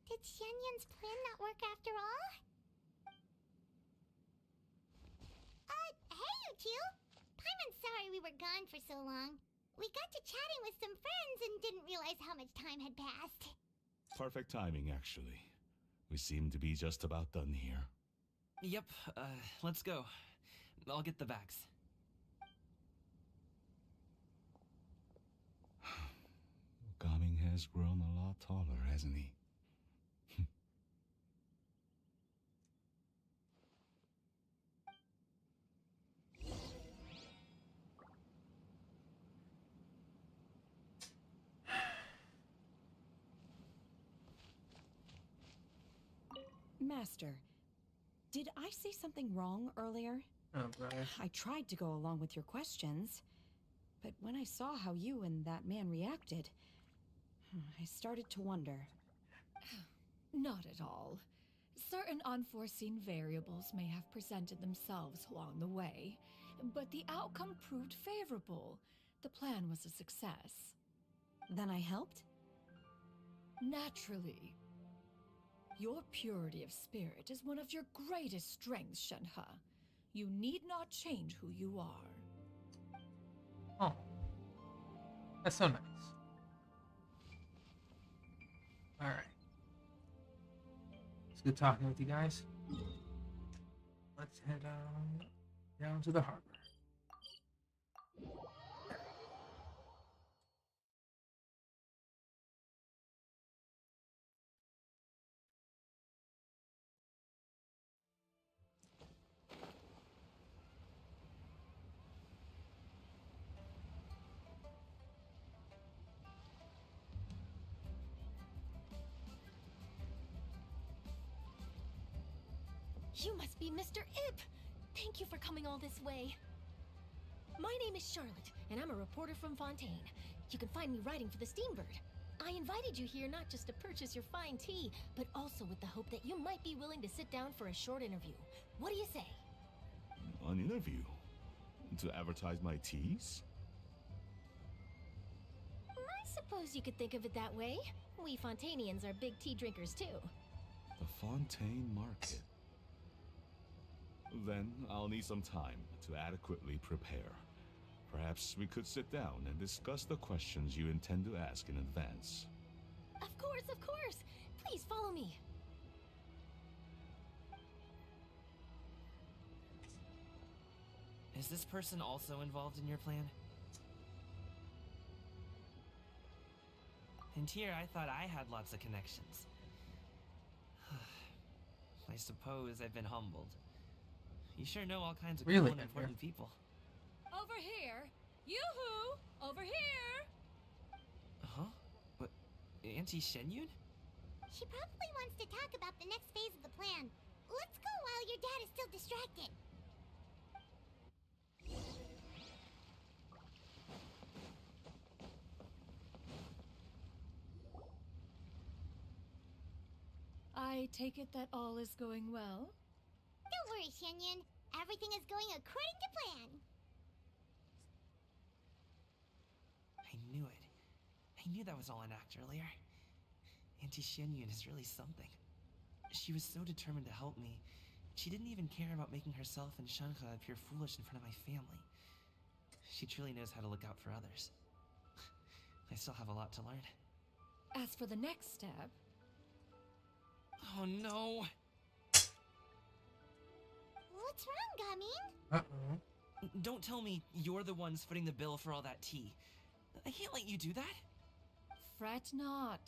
Did Xianyun's plan not work after all? Hey, you two! Paimon's sorry we were gone for so long. We got to chatting with some friends and didn't realize how much time had passed. Perfect timing, actually. We seem to be just about done here. Yep, let's go. I'll get the bags. Gaming has grown a lot taller, hasn't he? Master, did I say something wrong earlier? Oh, brother. I tried to go along with your questions, but when I saw how you and that man reacted, I started to wonder. Not at all. Certain unforeseen variables may have presented themselves along the way, but the outcome proved favorable. The plan was a success. Then I helped? Naturally. Your purity of spirit is one of your greatest strengths, Shenhe. You need not change who you are. Oh. That's so nice. Alright. It's good talking with you guys. Let's head on down to the harbor. You must be Mr. Ip! Thank you for coming all this way. My name is Charlotte, and I'm a reporter from Fontaine. You can find me writing for the Steambird. I invited you here not just to purchase your fine tea, but also with the hope that you might be willing to sit down for a short interview. What do you say? An interview? To advertise my teas? I suppose you could think of it that way. We Fontainians are big tea drinkers too. The Fontaine Market. Then I'll need some time to adequately prepare. Perhaps we could sit down and discuss the questions you intend to ask in advance. Of course, of course! Please follow me. Is this person also involved in your plan? And here I thought I had lots of connections. I suppose I've been humbled. You sure know all kinds of cool and important people. Over here! Yoo-hoo! Over here! Huh? What? Auntie Chenyu? She probably wants to talk about the next phase of the plan. Let's go while your dad is still distracted. I take it that all is going well? Don't worry, Chenyu. Everything is going according to plan. I knew it. I knew that was all an act earlier. Auntie Chenyu is really something. She was so determined to help me. She didn't even care about making herself and Shanhe appear foolish in front of my family. She truly knows how to look out for others. I still have a lot to learn. As for the next step... Oh no! What's wrong, Gaming? Uh-oh. Don't tell me you're the ones footing the bill for all that tea. I can't let you do that. Fret not.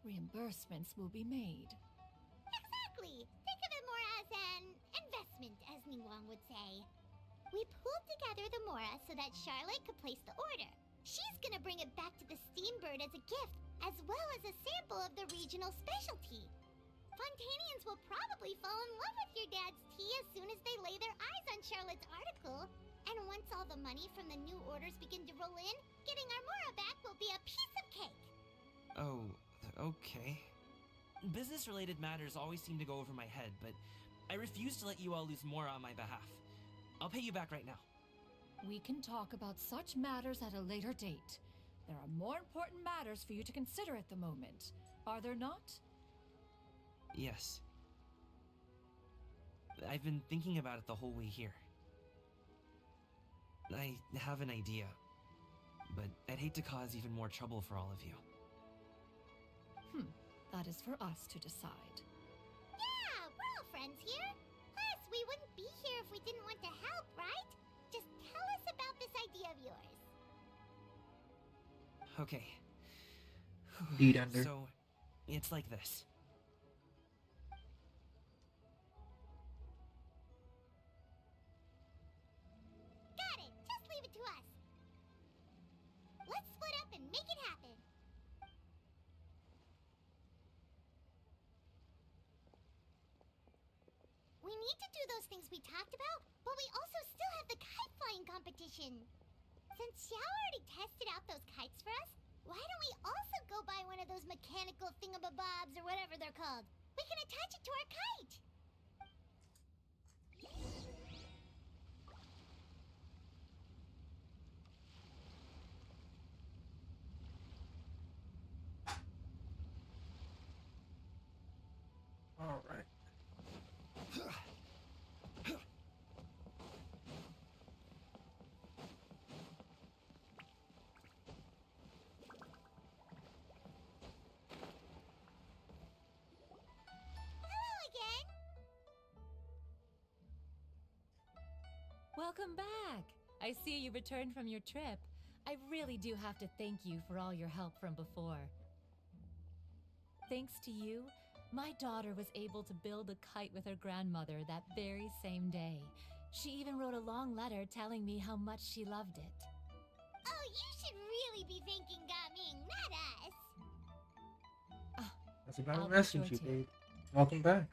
Reimbursements will be made. Exactly. Think of it more as an investment, as Ningguang would say. We pooled together the Mora so that Charlotte could place the order. She's gonna bring it back to the Steambird as a gift, as well as a sample of the regional specialty. Fontainians will probably fall in love with your dad's tea as soon as they lay their eyes on Charlotte's article. And once all the money from the new orders begin to roll in, getting our Mora back will be a piece of cake. Oh, okay. Business-related matters always seem to go over my head, but I refuse to let you all lose more on my behalf. I'll pay you back right now. We can talk about such matters at a later date. There are more important matters for you to consider at the moment, are there not? Yes. I've been thinking about it the whole way here. I have an idea, but I'd hate to cause even more trouble for all of you. That is for us to decide. Yeah, we're all friends here. Plus, we wouldn't be here if we didn't want to help, right? Just tell us about this idea of yours. Okay. Indeed, Under. So, it's like this. Got it. Just leave it to us. Let's split up and make it happen. We need to do those things we talked about, but we also still have the kite flying competition. Since Xiao already tested out those kites for us, why don't we also go buy one of those mechanical thingamabobs or whatever they're called? We can attach it to our kite. All right. Hello again. Welcome back. I see you returned from your trip. I really do have to thank you for all your help from before. Thanks to you, my daughter was able to build a kite with her grandmother that very same day. She even wrote a long letter telling me how much she loved it. Oh, you should really be thanking Gaming, not us. That's about I'll a be message sure you to. made. Welcome back.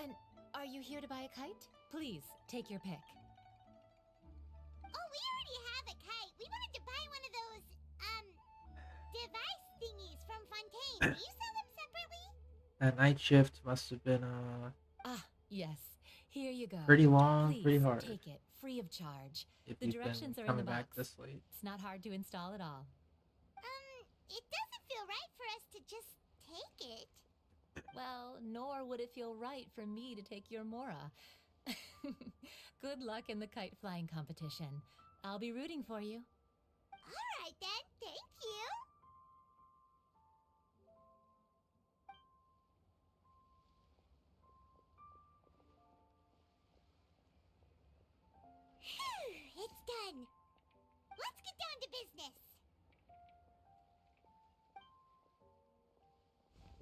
And are you here to buy a kite? Please, take your pick. Oh, we already have device thingies from Fontaine. Do you sell them separately? That night shift must have been Ah, yes. Here you go. pretty long, Please pretty hard. take it, free of charge. If The you've directions been are in the coming back box. this late. It's not hard to install at all. It doesn't feel right for us to just take it. Well, nor would it feel right for me to take your Mora. Good luck in the kite flying competition. I'll be rooting for you. Alright then, thank you. Phew, it's done. Let's get down to business.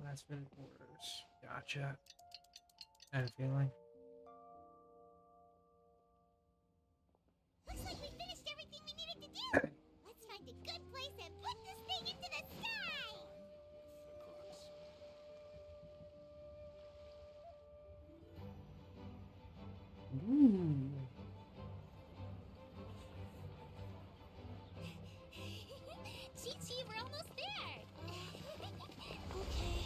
Last minute orders. Gotcha. I had a feeling. Looks like we finished everything we needed to do. Let's find a good place and put this thing into the sky. Ooh. Chi-Chi, we're almost there. Okay.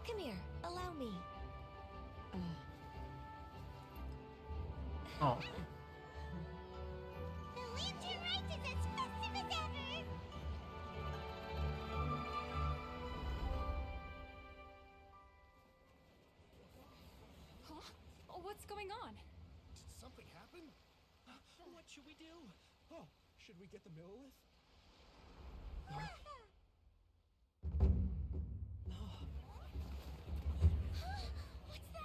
Come here, allow me. Oh. The lantern rite is as festive as ever. Huh? Oh, what's going on? Did something happen? What should we do? Oh, should we get the Millith? What's that?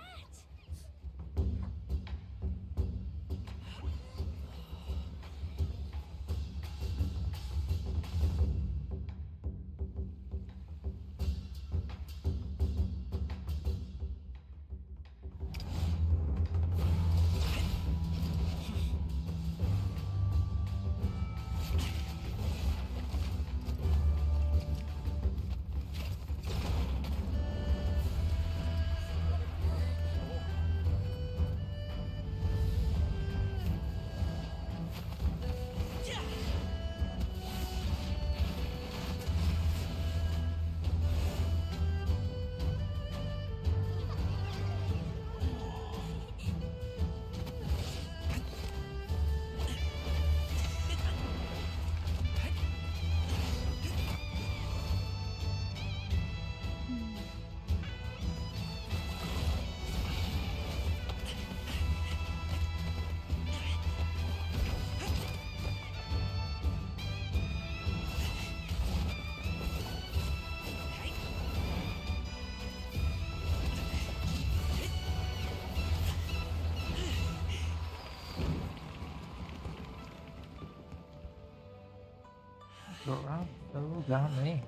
Go around. Oh, got me.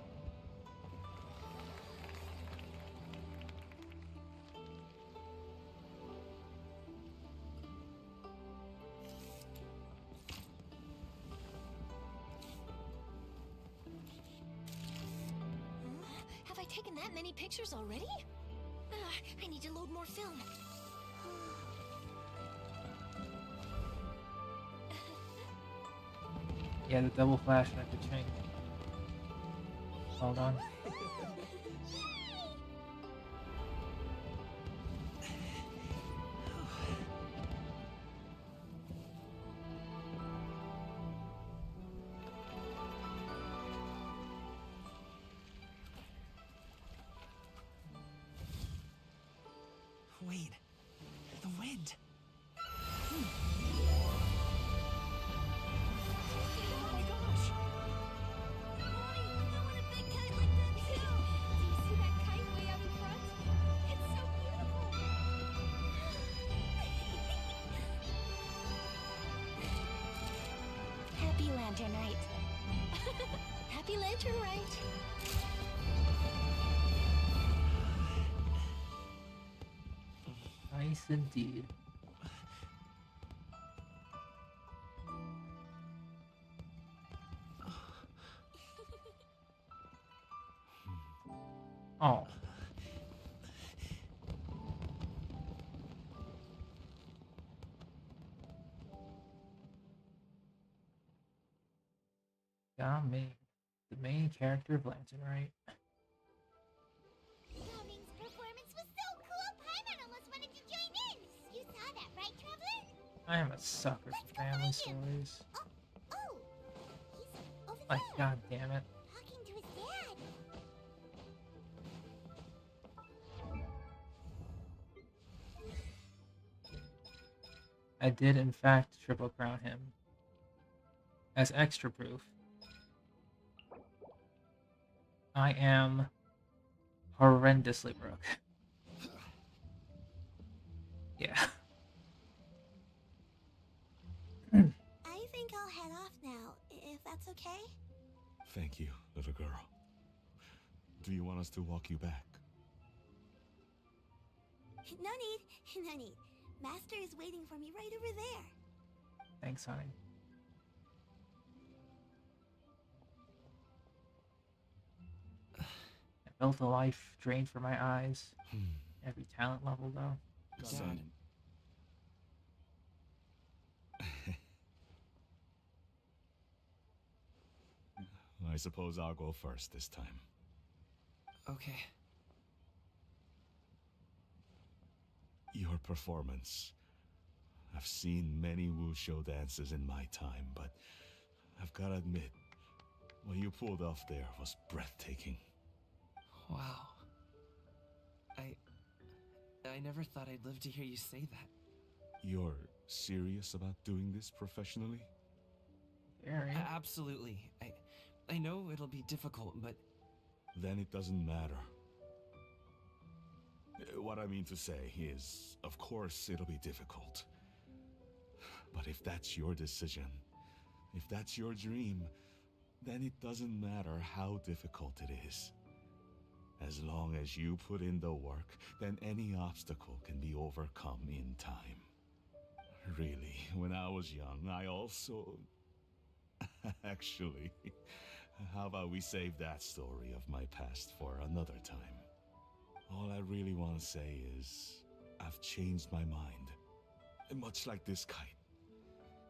Have I taken that many pictures already? I need to load more film. Yeah, the double flash and I could change. Hold on. Wait, the wind. Oh my gosh! Mommy, I want a big kite like that too! Do you see that kite way out in front? It's so beautiful! Happy Lantern Rite. Happy Lantern Rite! Nice indeed. Oh. Gaming, the main character of Lantern, right? Gaming's performance was so cool, Paimon almost wanted to join in. You saw that, right, Traveler? I am a sucker for family stories. Oh, he's over Like, there, god damn it. talking to his dad. I did, in fact, triple crown him. As extra proof, I am horrendously broke. Yeah. I think I'll head off now, if that's okay. Thank you, little girl. Do you want us to walk you back? No need, no need. Master is waiting for me right over there. Thanks, honey. I built a life drained from my eyes. Every talent level, though. Son. I suppose I'll go first this time. Okay. Your performance. I've seen many wushou dances in my time, but I've gotta admit, what you pulled off there was breathtaking. Wow. I never thought I'd live to hear you say that. You're serious about doing this professionally? Very. Absolutely. I know it'll be difficult, but... Then it doesn't matter. What I mean to say is, of course it'll be difficult. But if that's your decision, if that's your dream, then it doesn't matter how difficult it is. As long as you put in the work, then any obstacle can be overcome in time. Really, when I was young, I also... Actually, how about we save that story of my past for another time? All I really want to say is, I've changed my mind. And much like this kite,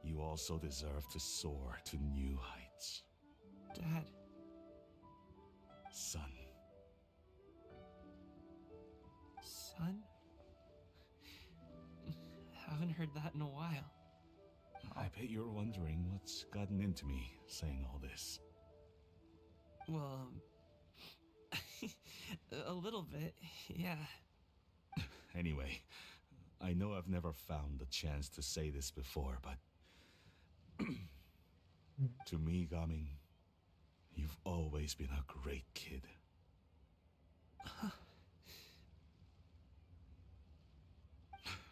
you also deserve to soar to new heights. Dad. Son. Son? Haven't heard that in a while. I bet you're wondering what's gotten into me saying all this. Well, a little bit, yeah. Anyway, I know I've never found the chance to say this before, but... to me, Gaming, you've always been a great kid.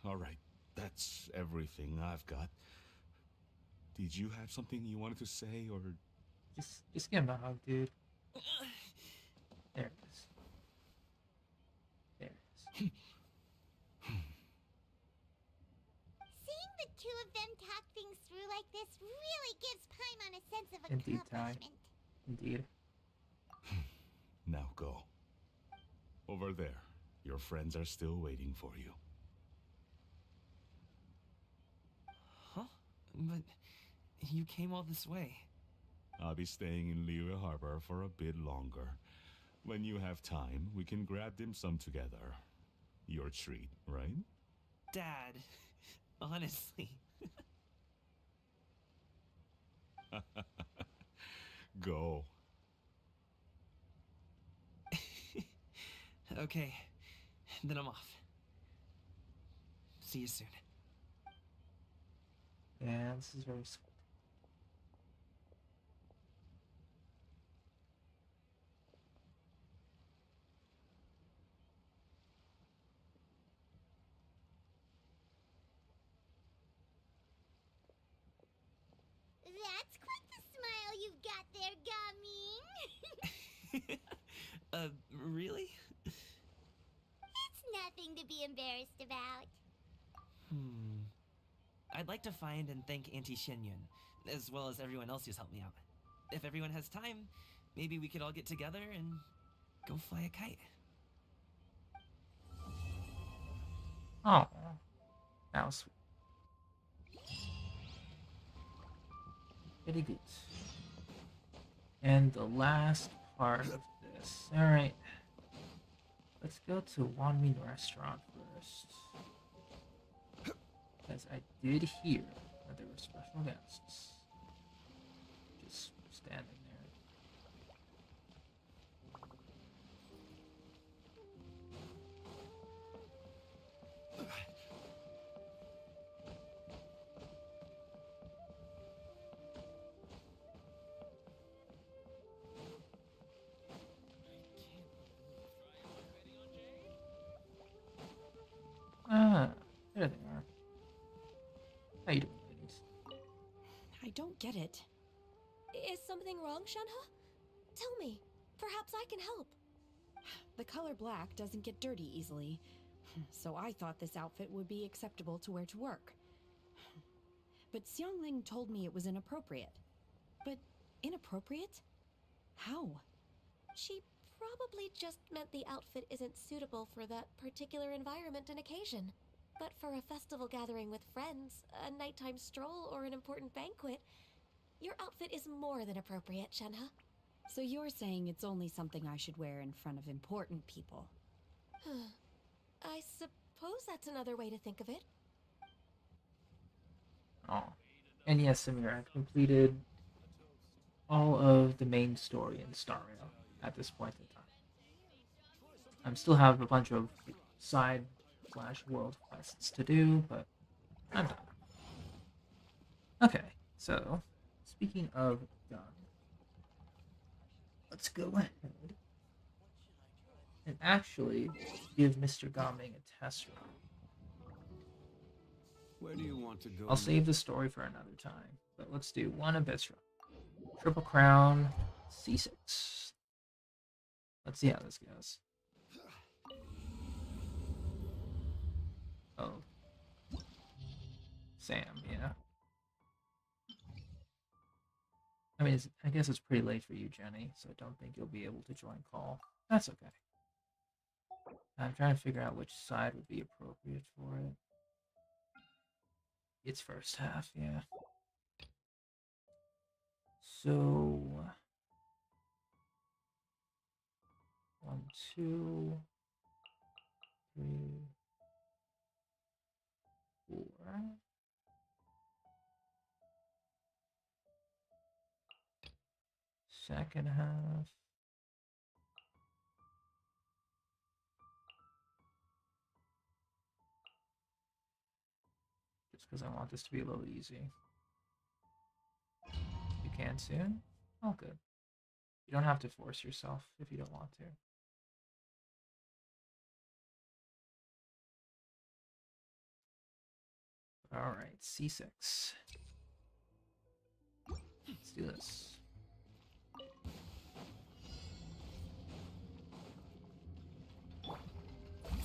Alright, that's everything I've got. Did you have something you wanted to say, or... Just give him a hug, dude. There it is. There it is. Seeing the two of them talk things through like this really gives Paimon a sense of Indeed, Ty. accomplishment. Indeed. Now go. Over there. Your friends are still waiting for you. Huh? But you came all this way. I'll be staying in Liyue Harbor for a bit longer. When you have time, we can grab dim sum together. Your treat, right? Dad, honestly. Go. Okay, then I'm off. See you soon. Yeah, this is very sweet. That's quite the smile you've got there, Gaming. Really? It's nothing to be embarrassed about. I'd like to find and thank Auntie Shenyun, as well as everyone else who's helped me out. If everyone has time, maybe we could all get together and go fly a kite. Oh, that was sweet. Pretty good. And the last part of this. Alright. Let's go to Wanmin Restaurant first. Because I did hear that there were special guests. Just standing there. Ah, there they are. How you doing, ladies? I don't get it. Is something wrong, Shenhe? Tell me. Perhaps I can help. The color black doesn't get dirty easily, so I thought this outfit would be acceptable to wear to work. But Xiangling told me it was inappropriate. But inappropriate? How? She probably just meant the outfit isn't suitable for that particular environment and occasion. But for a festival gathering with friends, a nighttime stroll, or an important banquet, your outfit is more than appropriate, Shenhe. So you're saying it's only something I should wear in front of important people? I suppose that's another way to think of it. Oh. And yes, Samir, I've completed all of the main story in Star Rail at this point in time. I still have a bunch of side/world quests to do, but I'm done. Okay, so speaking of done, let's go ahead and actually give Mr. Gaming a test run. Where do you want to go? I'll save the story for another time, but let's do one Abyss run. Triple Crown, C6. Let's see how this goes. Oh. Sam, yeah. I mean, I guess it's pretty late for you, Jenny, so I don't think you'll be able to join call. That's okay. I'm trying to figure out which side would be appropriate for it. It's first half, yeah. So 1, 2, 3, 4. Second half. Just because I want this to be a little easy. You can soon? Oh, good. You don't have to force yourself if you don't want to. Alright, C6. Let's do this.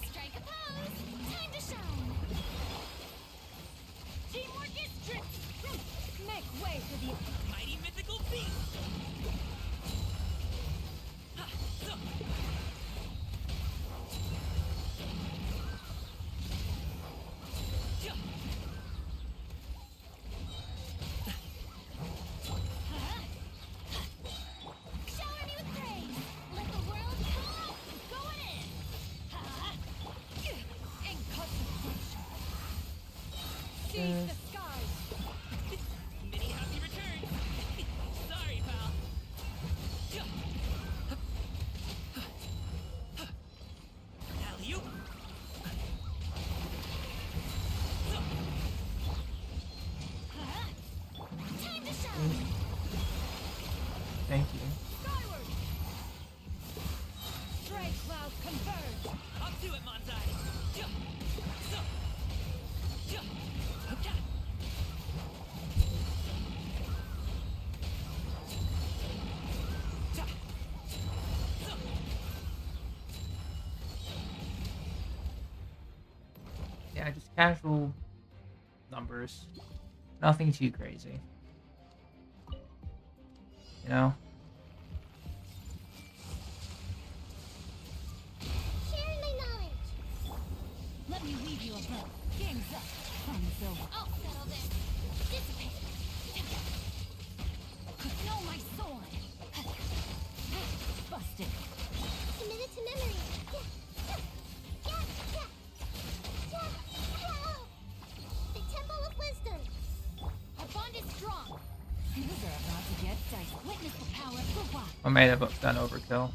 Strike a pose! Time to shine! Teamwork is tricky! Make way for the Mighty mythical beast! Shower me with praise! Let the world come! Going in! inconsequential. Seize the skies. Many happy returns! Sorry, pal. Alley-oop! Time to shine! Thank you. Skyward. Stray cloud converge. Up to it, Monzai! Yeah, just casual numbers. Nothing too crazy. You know? Sharing my knowledge! Let me weave you a Game's up. Time's over. I'll settle this. Dissipate. Know my sword. Busted. Committed to memory. The Temple of Wisdom. Our bond is strong. Things are about to get dicey. Witness the power of the wild. I may have done overkill.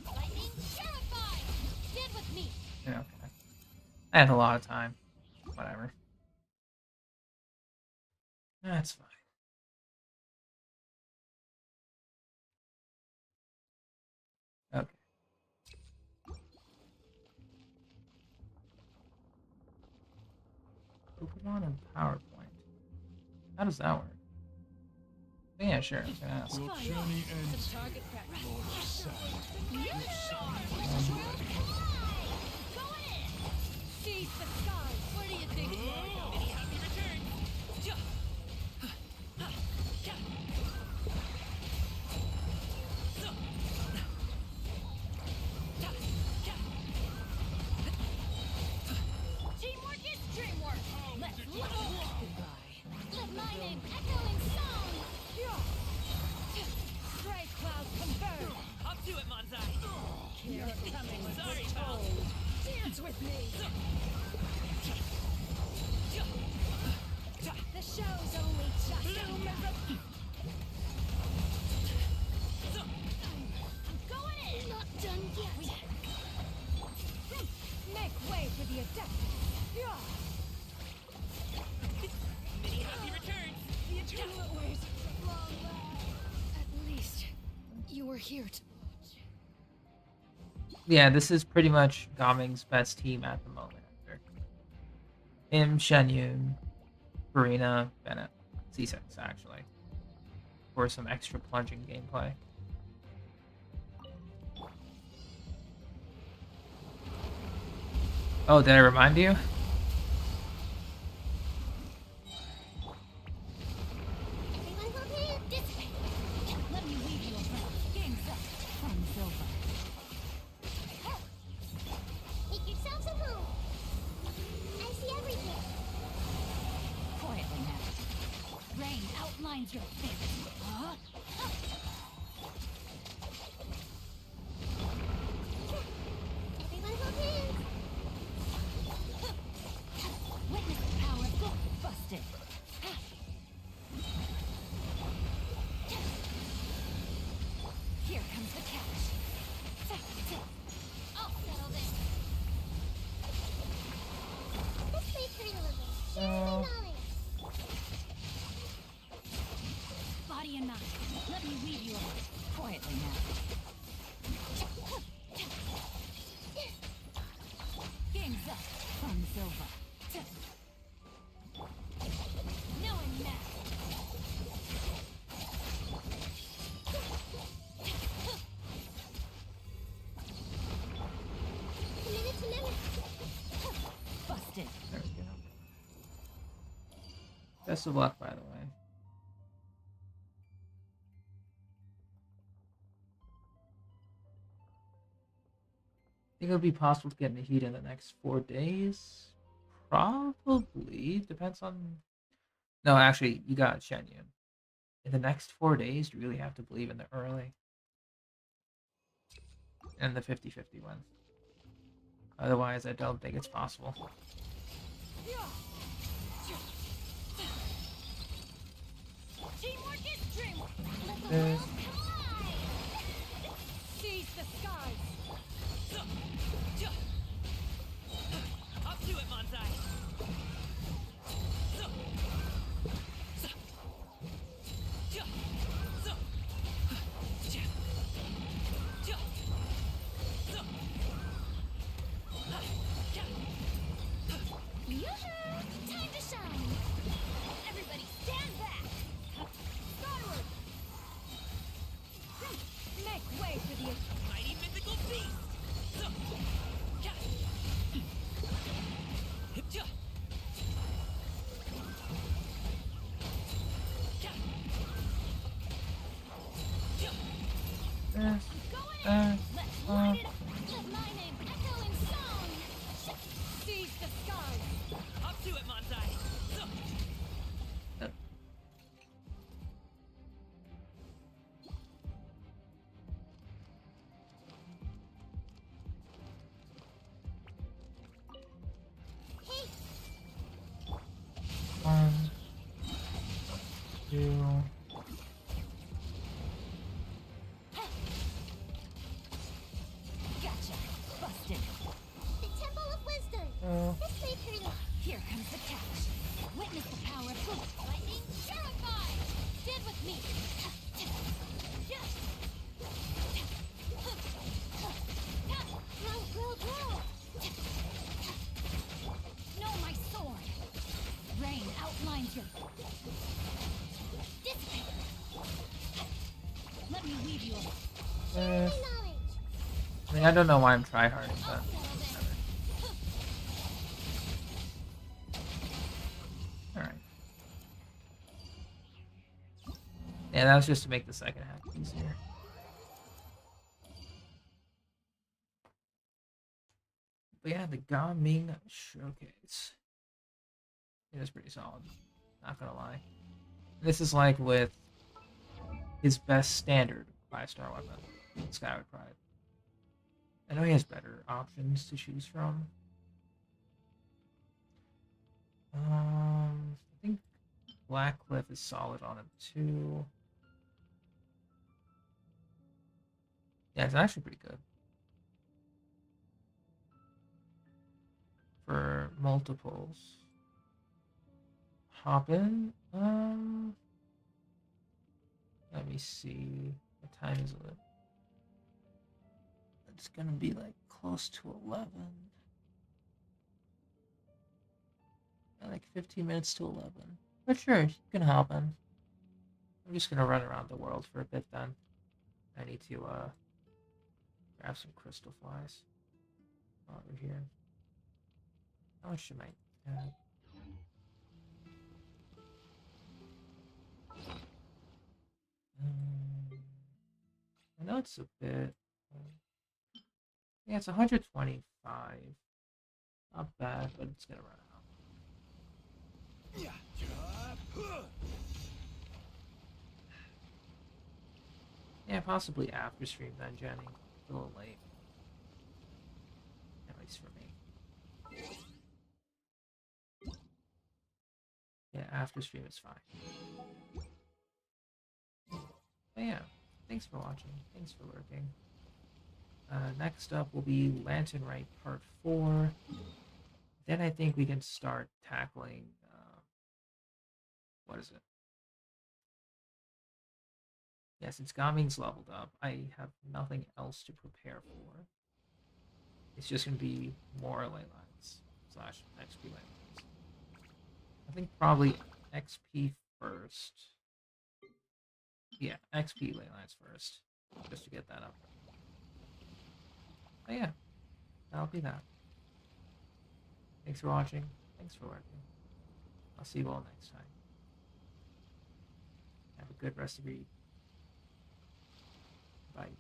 Lightning terrified. Stand with me. Yeah, okay. I had a lot of time. Whatever. That's fine. Okay. Pokemon and PowerPoint. How does that work? Yeah, sure. I was gonna ask. Your journey ends here, Lord of Sand. Your side is ready. Seize the skies. Where do you think you are? Many happy returns. Teamwork is dreamwork. Let's goodbye. Let my name echo in song. Stray clouds converge. Up to it, Manzai! You're coming. Sorry, pal. Dance with me. The show's only just begun. I'm going in. Not done yet. Make way for the Adeptus. Many happy returns! The eternal ways of long last. At least you were here to watch. Yeah, this is pretty much Gaming's best team at the moment. After him, Chenyu, Farina, Bennett, C6 actually, for some extra plunging gameplay. Oh, did I remind you? Everyone will hear. Dissipate. Let me leave you alone. Game's up. Time's over. Make yourselves at home. I see everything. Quietly now. Rain outlines your fate. Huh? Everyone will hear. Witness the power of God. Busted. Here comes the catch. I'll settle this. Let's play turn a little. Share my knowledge. Body and mind. Let me weave you up. Quietly now. Game's up. Fun's over. No one now. Committed to memory. Busted. There we go. Best of luck, by the way. Think it'll be possible to get Nahida in the next 4 days? Probably. Depends on... No, actually, you got Chenyu. In the next 4 days, you really have to believe in the early. And the 50-50 one. Otherwise, I don't think it's possible. Teamwork is dreamwork. Let the There's- world collide. Seize the skies. Up to it, Manzai! Yoo-hoo! 1, 2. Gotcha. Busted. The Temple of Wisdom. Oh. This may turn out. Here comes the catch. Witness the power of ghost lightning. Terrified! Stand with me. Grow. Know my sword. Rain outlines your... Dissipate. Let me weave you a... Knowledge. I mean, I don't know why I'm tryharding, but... Alright. Yeah, that was just to make the second half easier. But yeah, the Gaming Showcase. It was pretty solid. Not gonna lie. This is like with his best standard 5-star weapon, Skyward Pride. I know he has better options to choose from. I think Blackcliff is solid on him too. Yeah, it's actually pretty good. For multiples. Hop in. Let me see. What time is it? It's gonna be like close to 11. Like 15 minutes to 11. But sure, you can hop in. I'm just gonna run around the world for a bit then. I need to grab some crystal flies while we're here. How much should I have? I know it's a bit. Yeah, it's 125. Not bad, but it's gonna run out. Yeah, possibly after stream then, Jenny. A little late. At least for me. Yeah, after stream is fine. But yeah, thanks for watching. Thanks for lurking. Next up will be Lantern Rite Part 4. Then I think we can start tackling, what is it? Yeah, since Gaming's leveled up, I have nothing else to prepare for. It's just going to be more ley lines / XP ley lines. I think probably XP first. Yeah, XP ley lines first, just to get that up. But yeah, that'll be that. Thanks for watching. Thanks for working. I'll see you all next time. Have a good rest of your evening. Bye.